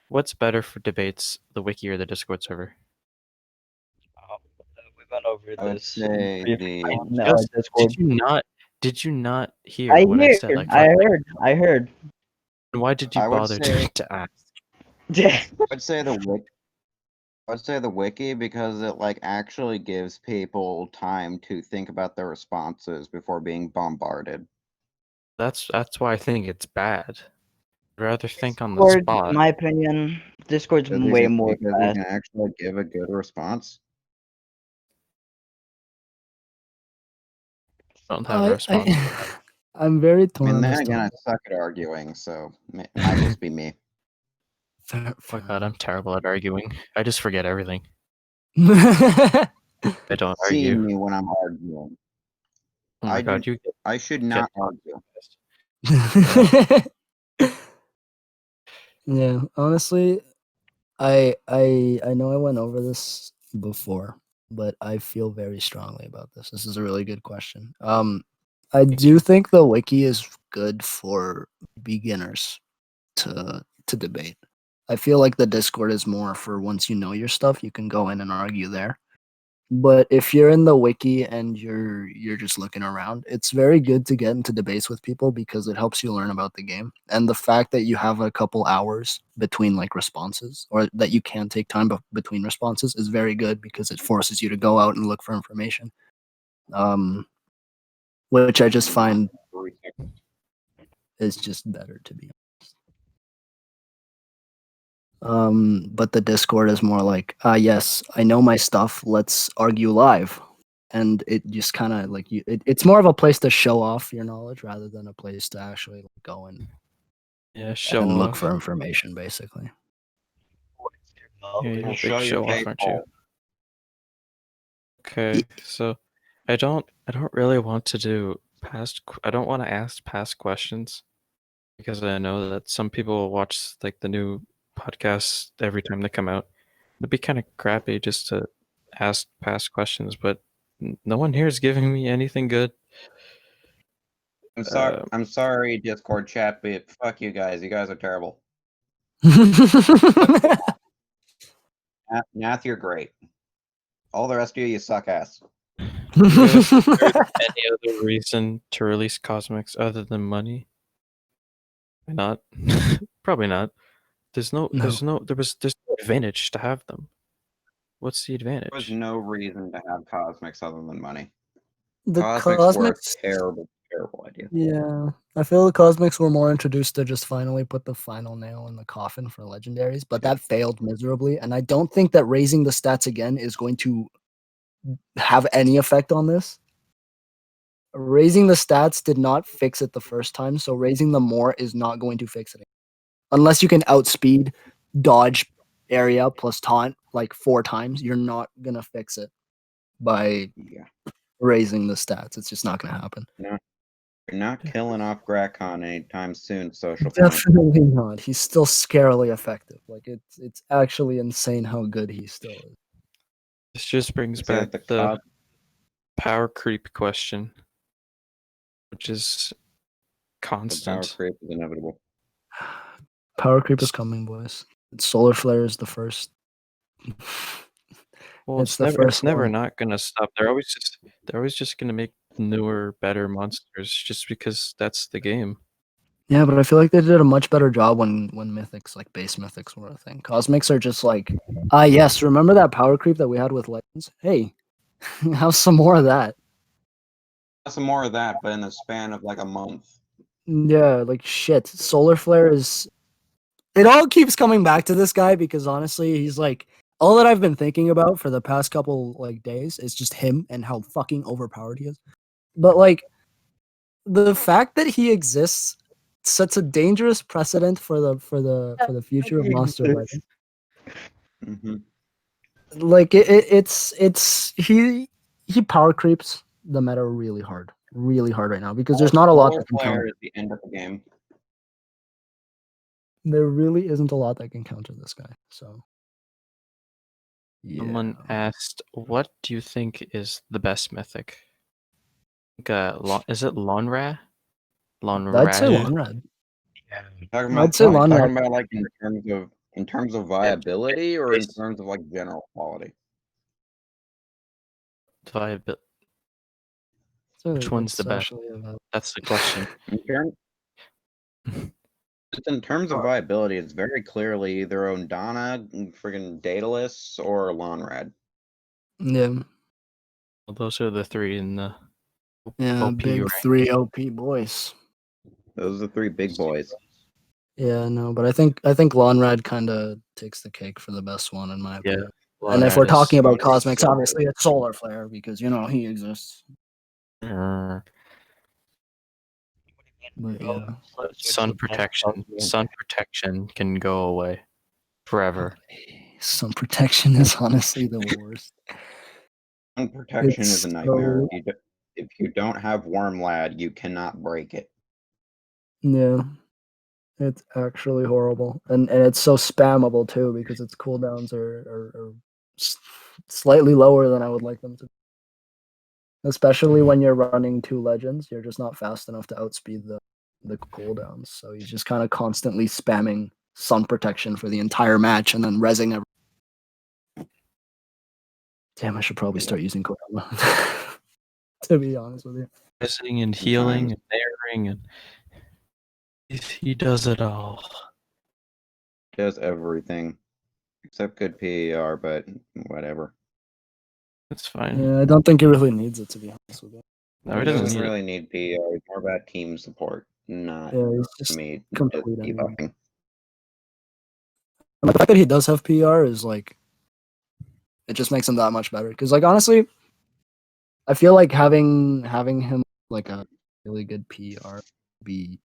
What's better for debates, the wiki or the Discord server? We went over I would this. say briefly the- on, Discord. Did you not hear I what I said? Like, I heard. why did you I would bother say- to ask? I'd say the wiki. I'd say the wiki because it like actually gives people time to think about their responses before being bombarded. That's why I think it's bad. I'd rather think on the Discord, spot. in my opinion, Discord's Because you way can- more because you fast. can actually give a good response. Don't have a response. I'm very I torn mean, on then this again, I topic. suck at arguing, so it might just be me. Oh my god, I'm terrible at arguing. I just forget everything. I I don't See argue. me when I'm arguing. Oh my I god, do- you get I should not argue. Yeah, honestly, I know I went over this before, but I feel very strongly about this. This is a really good question. I do think the wiki is good for beginners to debate. I feel like the Discord is more for once you know your stuff, you can go in and argue there. But if you're in the wiki and you're just looking around, it's very good to get into debates with people because it helps you learn about the game. And the fact that you have a couple hours between like responses, or that you can take time between responses, is very good because it forces you to go out and look for information. Which I just find is just better, to be honest. But the Discord is more like, yes, I know my stuff. Let's argue live, and it just kind of like it's more of a place to show off your knowledge rather than a place to actually go and show look off. for information, basically. Yeah, you're a Show big your show off, aren't you? paintball. Okay, so I don't really want to do I don't want to ask past questions because I know that some people will watch like the new podcasts every time they come out. It'd be kind of crappy just to ask past questions, but no one here is giving me anything good. I'm sorry, Discord chat, but fuck you guys. You guys are terrible. Nath, you're great. All the rest of you suck ass. Do you guys think there's any other reason to release cosmics other than money? Not. Probably not. There's no advantage to have them. What's the There was advantage? no reason to have cosmics other than money. The Cosmics were a cosmics, terrible, terrible idea. yeah, I feel the cosmics were more introduced to just finally put the final nail in the coffin for legendaries, but that failed miserably. And I don't think that raising the stats again is going to have any effect on this. Raising the stats did not fix it the first time, so raising them more is not going to fix it. Unless you can outspeed, dodge, area plus taunt like 4 times, you're not gonna fix it by Yeah. raising the stats. It's just not gonna happen. No, you're not killing off Grakon anytime soon, Social Point. Definitely not. He's still scarily effective. Like it's actually insane how good he still is. This just brings Is that back the the cos- power creep question, which is the power constant. creep is inevitable. Power creep is coming, boys. Solar Flare is the first. Well, It's the it's first never one. not gonna stop. They're always just gonna make newer, better monsters just because that's the game. Yeah, but I feel like they did a much better job when mythics, like base mythics, were a thing. Cosmics are just like, yes, remember that power creep that we had with legends? Hey, have some more of that. Some more of that, but in the span of like a month. Yeah, like shit. Solar Flare is. It all keeps coming back to this guy because honestly, he's like all that I've been thinking about for the past couple like days is just him and how fucking overpowered he is. But like the fact that he exists sets a dangerous precedent for the future of Monster Legend. Mm-hmm. Like it's he power creeps the meta really hard right now because there's not a lot Solar that can Flare counter. is the end of the game. There really isn't a lot that can counter this guy. So Someone asked, "What do you think is the best mythic?" Is it Lonra? I'd say Lonrad. Lonrad. Talking I'd say Lonrad. talking about like in terms of viability or in terms of like general quality. Viability. So Which one's the it's best? actually That's the question. Just in terms of viability, it's very clearly either Ondana, friggin' Daedalus, or Lonrad. yeah, Well, those are the three in the OP big rank. 3 OP boys. Those are the 3 big boys. Yeah, no, but I think Lonrad kind of takes the cake for the best one in my Yeah. opinion. And if we're Lonrad talking is- about Cosmics, obviously it's Solar Flare because he exists. But yeah, Sun protection. Sun protection can go away forever. Sun protection is honestly the worst. Sun protection It's is a nightmare. so- If you don't have Wormlad, you cannot break it. Yeah, it's actually horrible, and it's so spammable too because its cooldowns are slightly lower than I would like them to. Especially when you're running 2 legends, you're just not fast enough to outspeed the cooldowns. So he's just kind of constantly spamming sun protection for the entire match and then rezzing every. Damn, I should probably start using Kodama. To be honest with you. Resting and healing and airing and he does it all. Does everything. Except good PER, but whatever. It's fine. Yeah, I don't think he really needs it, to be honest with you. No, He he doesn't doesn't need really need PER. It's more about team support, not Yeah, he's just me just complete anyway. debuffing. And the fact that he does have PR is like, it just makes him that much better. Because like honestly, I feel like having him like a really good PR would be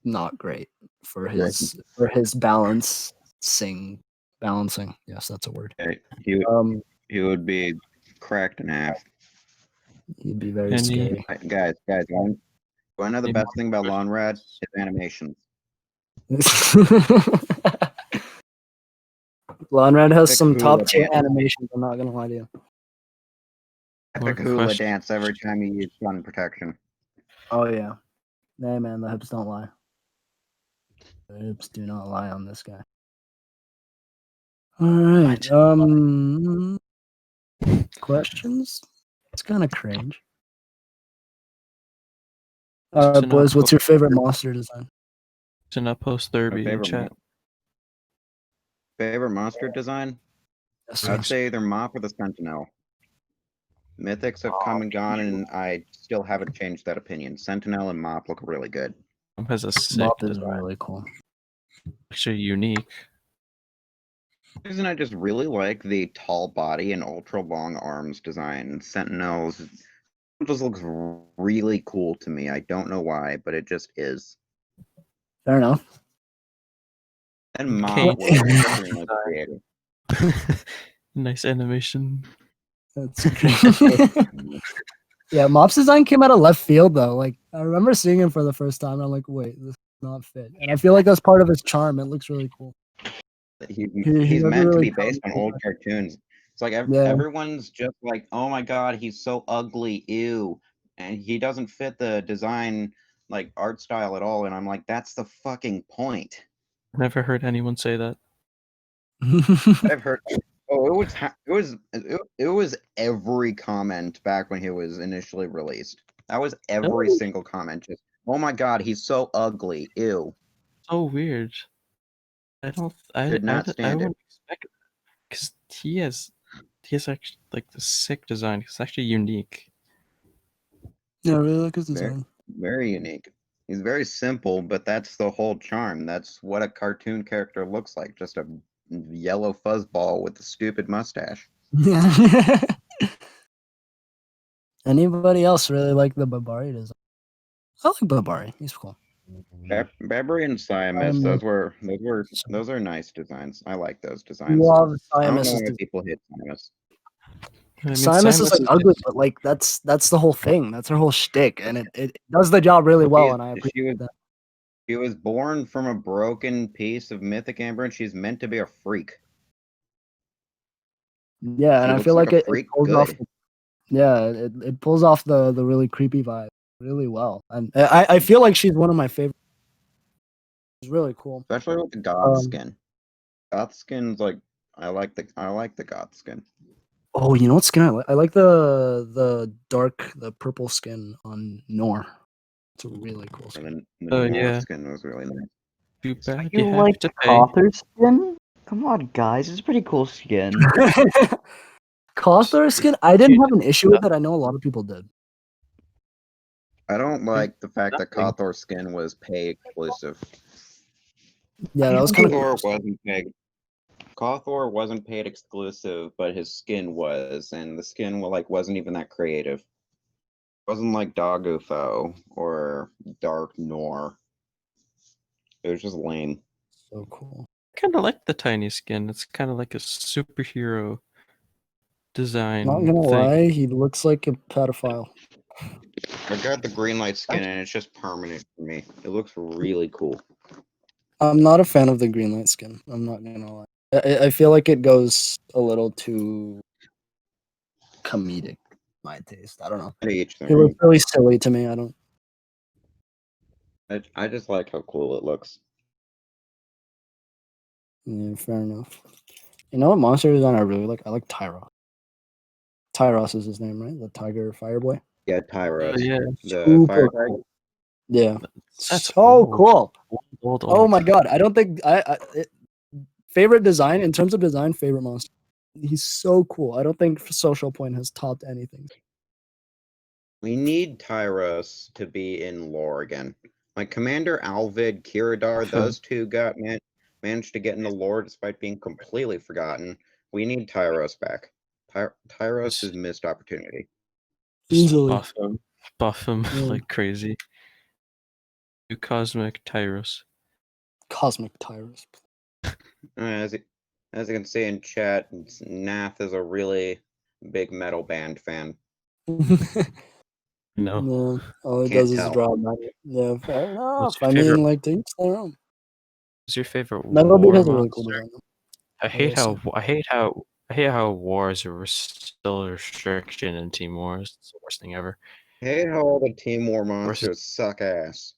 not great for his balancing. Yes, that's a word. Okay, he would be cracked in half. He'd be very And he- scary. Guys, want to know the Any best more thing about questions? Lonrad? His animations. Lonrad has some Hula top tier dance. animations. I'm not gonna lie to you. Epic More hula questions? dance every time you use sun protection. Oh yeah, hey man, the hips don't lie. The hips do not lie on this guy. All right. Questions? It's kind of cringe. All right, boys. What's your favorite monster design? To not post Thurby in chat. Favorite monster design? Yes, I'd sir. say either Mop or the Sentinel. Mythics have come and gone, and I still haven't changed that opinion. Sentinel and Mop look really good. Has a sick Mop is design. really cool. Actually unique. The reason I just really like the tall body and ultra long arms design. Sentinels just looks really cool to me. I don't know why, but it just is. Fair enough. And Mom Can't. was extremely creative. Nice animation. That's great. Yeah, Mop's design came out of left field though. Like I remember seeing him for the first time, and I'm like, wait, this is not fit. And I feel like that's part of his charm. It looks really cool. He He's never meant to really be based on comes old with cartoons. It's like that. Yeah. everyone's just like, oh my god, he's so ugly, ew, and he doesn't fit the design like art style at all. And I'm like, that's the fucking point. Never heard anyone say that. I've heard. Oh, it was every comment back when he was initially released. That was every Really? single comment. Just, oh my god, he's so ugly, ew. So weird. I don't. Could not I stand it. wouldn't expect it because he has actually like the sick design. It's actually unique. Yeah, I really like his Very, design. very unique. He's very simple, but that's the whole charm. That's what a cartoon character looks like. Just a yellow fuzzball with a stupid mustache. Yeah. Anybody else really like the Babari design? I like Babari. He's cool. Babri and Siamus, Siamus. those are nice designs. I like those designs. Love I don't know Siamus. why people hate Siamus. I mean, Siamus is like just- ugly, but like that's the whole thing. That's her whole shtick, and it does the job really well. And I appreciate that. She was born from a broken piece of mythic amber, and she's meant to be a freak. Yeah, She and I looks feel like like a freak pulls off. good. Yeah, it pulls off the really creepy vibe really well, and I feel like she's one of my favorites. She's really cool. Especially with the goth skin. Goth skin's like I like the goth skin. Oh, you know what skin I like? I like the purple skin on Nor. It's a really cool skin. And then the Nor yeah. skin was really nice. Too bad You have like to pay. Cawthor's skin? Come on, guys, it's a pretty cool skin. Cawthor skin, I didn't have an issue with it. I know a lot of people did. I don't like the fact that Nothing. Cawthor skin was pay exclusive. Yeah, that was kind of Cawthor cool. wasn't paid. Cawthor wasn't paid exclusive, but his skin was, and the skin wasn't even that creative. It wasn't like Dogufo or Dark Nor. It was just lame. So cool. I kind of like the tiny skin. It's kind of like a superhero design. Not gonna thing. lie, he looks like a pedophile. I got the green light skin, and it's just permanent for me. It looks really cool. I'm not a fan of the green light skin. I'm not gonna lie. I feel like it goes a little too comedic, my taste. I don't know. To each It their looks own. really silly to me. I don't. I just like how cool it looks. Yeah, fair enough. You know what monster design I really like? I like Tyros. Tyros is his name, right? The tiger fireboy. Yeah, Tyros. yeah. The Super fire cool. Yeah, That's so old. cool. Old. Oh my god, I don't think favorite design in terms of design. Favorite monster. He's so cool. I don't think Social Point has topped anything. We need Tyros to be in lore again. Like Commander Alvid, Kiradar, those two managed to get in the lore despite being completely forgotten. We need Tyros back. Tyros is missed opportunity. Just Easily. buff him Yeah. like crazy. Do cosmic Tyros. Cosmic Tyros. As you can see in chat, Nath is a really big metal band fan. No. No, all it Can't does is tell. draw metal. Yeah, fair enough. What's your I mean, favorite- like, to each their own. What's your favorite Metal Beat war has a really cool monster? design. I hate will how wars are still a restriction in Team Wars. It's the worst thing ever. Hate how all the Team War monsters suck ass.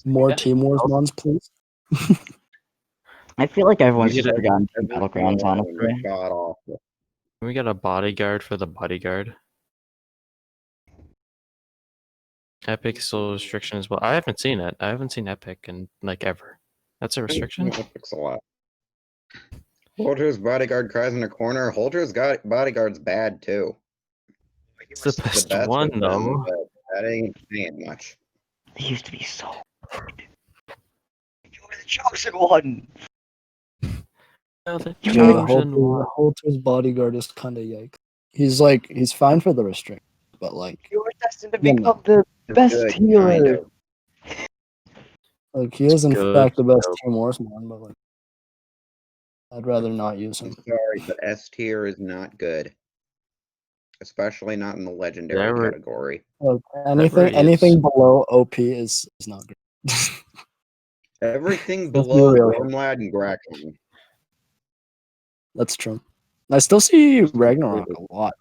More Yeah. Team Wars mons, please. I feel like everyone's You just get forgotten Every Battlegrounds, single one of them honestly. is god awful. Can we get a bodyguard for the bodyguard? Epic still a restriction as well. I haven't seen it. I haven't seen Epic in like ever. That's a restriction? Epic's a lot. Holter's bodyguard cries in a corner. Holter's bodyguard's bad too. It's the best one with them, though. but that ain't saying much. They used to be so good. You were the chosen one! Oh, the You Yeah, chosen one. Holter's bodyguard is kind of yikes. He's fine for the restrict, but like, You were destined to Yeah, become the best Good, healer. kind of. Like he is in good, fact the best dope. Team Warsman, but like I'd rather not use I'm him. sorry, but S tier is not good. Especially not in the legendary Never- category. Like Whatever he anything is. below OP is not good. Everything Let's be below real. Wormlad and Grackon. That's true. I still see Just Ragnarok completely- a lot.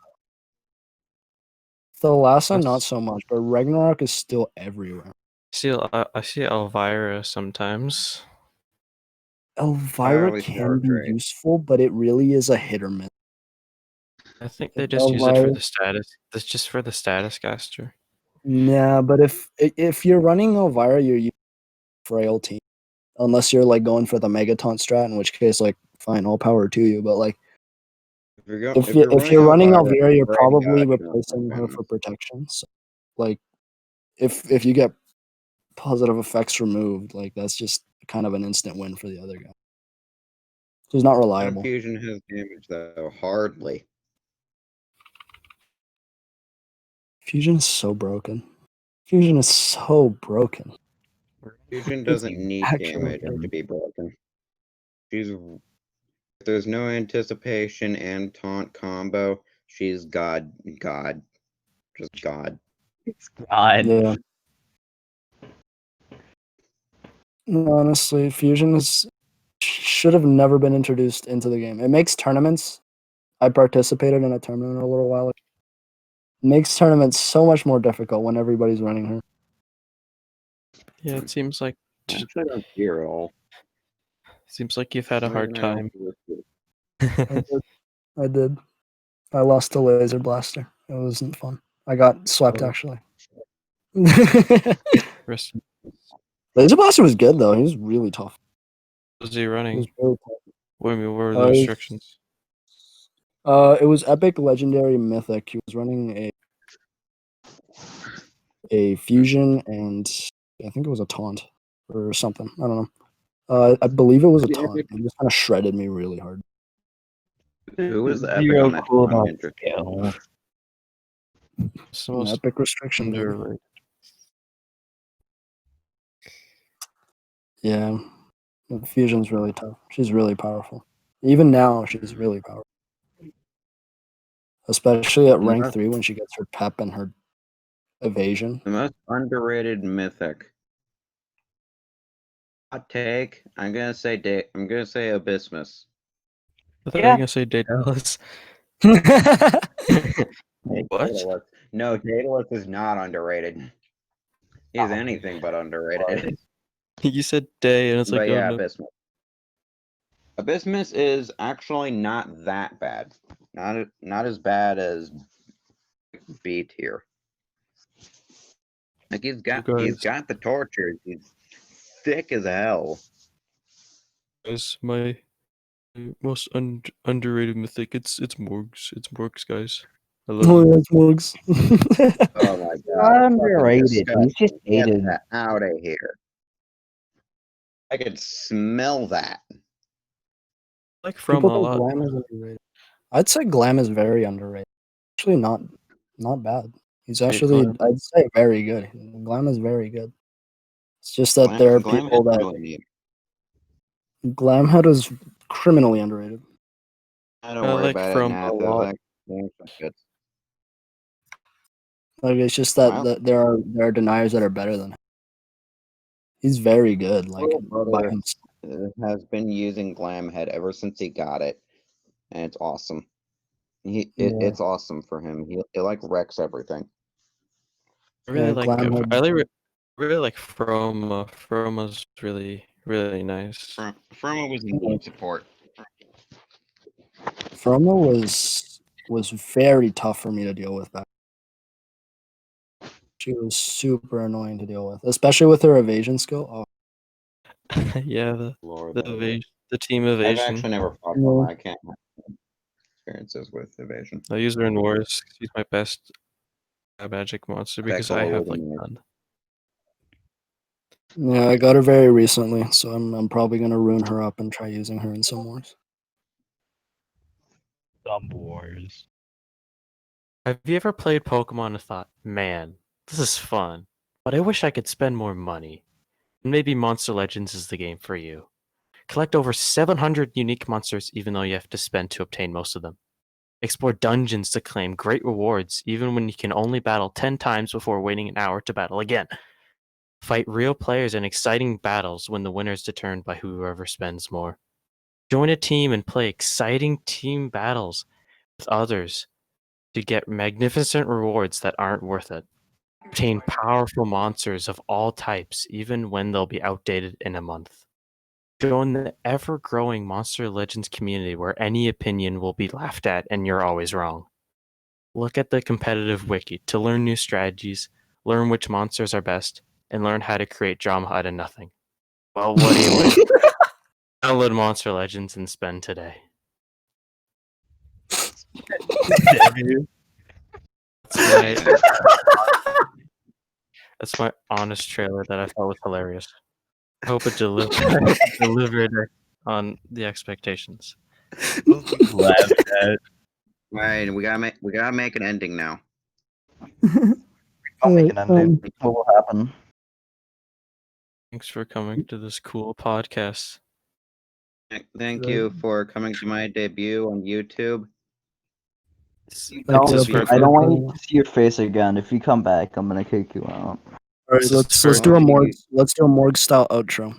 The last one, not That's- so much, but Ragnarok is still everywhere. I see Elvira sometimes. Elvira Entirely can Star be Trek. useful, but it really is a hit or miss. I think they If just use it for Elvira- the status. That's just for the status caster. Nah, but if you're running Elvira, you're using frailty. Unless you're like going for the Megaton strat, in which case, like, fine, all power to you. But like, if you're running Elvira, you're probably replacing her for protection. So, like, if you get positive effects removed, like that's just kind of an instant win for the other guy. He's not reliable. Fusion has damage though, hardly. Fusion is so broken. Fusion is so broken. Fusion It's doesn't need actually damage broken. to be broken. She's if there's no anticipation and taunt combo, she's God. Just God. God. Yeah. Honestly, Fusion should have never been introduced into the game. It makes tournaments. I participated in a tournament a little while ago. It makes tournaments so much more difficult when everybody's running her. Yeah, it seems like Actually, don't fear all. you've had a hard time. I did. I lost to Laser Blaster. It wasn't fun. I got swept Oh. actually. Rest- Laser Blaster was good though. He was really tough. Was he He running? was really tough. What were Uh, the he's- restrictions? It was epic, legendary, mythic. He was running a fusion and I think it was a taunt or something. I don't know. I believe it was a taunt. He just kind of shredded me really hard. Who was the epic Zero on that? cooldown I'm interested. skill. It's the An most epic restriction. dude. underrated. Yeah, the fusion's really tough. She's really powerful. Even now, she's really powerful. Especially at rank 3 when she gets her pep and her evasion. The most underrated mythic. Hot take. I'm gonna say Abysmus. I thought you Yeah. were gonna say Daedalus. What? Daedalus. No, Daedalus is not underrated. He's anything but underrated. You said day, and it's like, But oh yeah, no. Abysmus. Abysmus is actually not that bad. Not as bad as B tier. Like he's got the torture. He's thick as hell. Guys, my most underrated mythic. It's Morgs. It's Morgs, guys. I love Oh, it. that's Mugs. Oh my god. Not fucking underrated. disgusting. He's just Get hated. that out of here. I could smell that. I like From People a think lot. Glam is underrated. I'd say Glam is very underrated. Actually, not bad. He's actually, Glam. I'd say, very good. Glam is very good. It's just that there are Glam people is that really neat. Glamhead is criminally underrated. I don't I worry like about From it now. a Those lot. like games are good. Like it's just that, Wow. that there are deniers that are better than him. He's very good. Like Little by brother himself. has been using Glamhead ever since he got it, and it's awesome. Yeah. It's awesome for him. He like wrecks everything. I really Yeah, like Glamhead. I really like From. Froma's really nice. Firma was in support. Froma was very tough for me to deal with back. She was super annoying to deal with, especially with her evasion skill. Oh, Yeah, Lord, the team I've evasion. actually never fought Yeah. Firma. I can't have experiences with evasion. I use her in wars. She's my best magic monster because I have like none. yeah, I got her very recently, so I'm probably gonna ruin her up and try using her in some wars. Some wars. Have you ever played Pokemon and thought, man, this is fun, but I wish I could spend more money? Maybe Monster Legends is the game for you. Collect over 700 unique monsters even though you have to spend to obtain most of them. Explore dungeons to claim great rewards even when you can only battle 10 times before waiting an hour to battle again. Fight real players in exciting battles when the winner is determined by whoever spends more. Join a team and play exciting team battles with others to get magnificent rewards that aren't worth it. Obtain powerful monsters of all types even when they'll be outdated in a month. Join the ever-growing Monster Legends community where any opinion will be laughed at and you're always wrong. Look at the competitive wiki to learn new strategies, learn which monsters are best, and learn how to create drama out of nothing. Well, what do you wait? Download Monster Legends and spend today. That's my honest trailer that I thought was hilarious. I hope it delivered on the expectations. Right, we gotta make an ending now. I'll make an ending. What will happen? Thanks for coming to this cool podcast. Thank you for coming to my debut on YouTube. No, It's his I don't want to see your face again. If you come back, I'm gonna kick you out. Alright, so let's do a morgue style outro.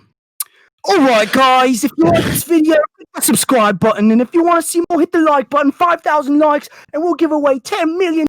Alright guys, if you like this video, click the subscribe button, and if you want to see more, hit the like button, 5,000 likes, and we'll give away 10 million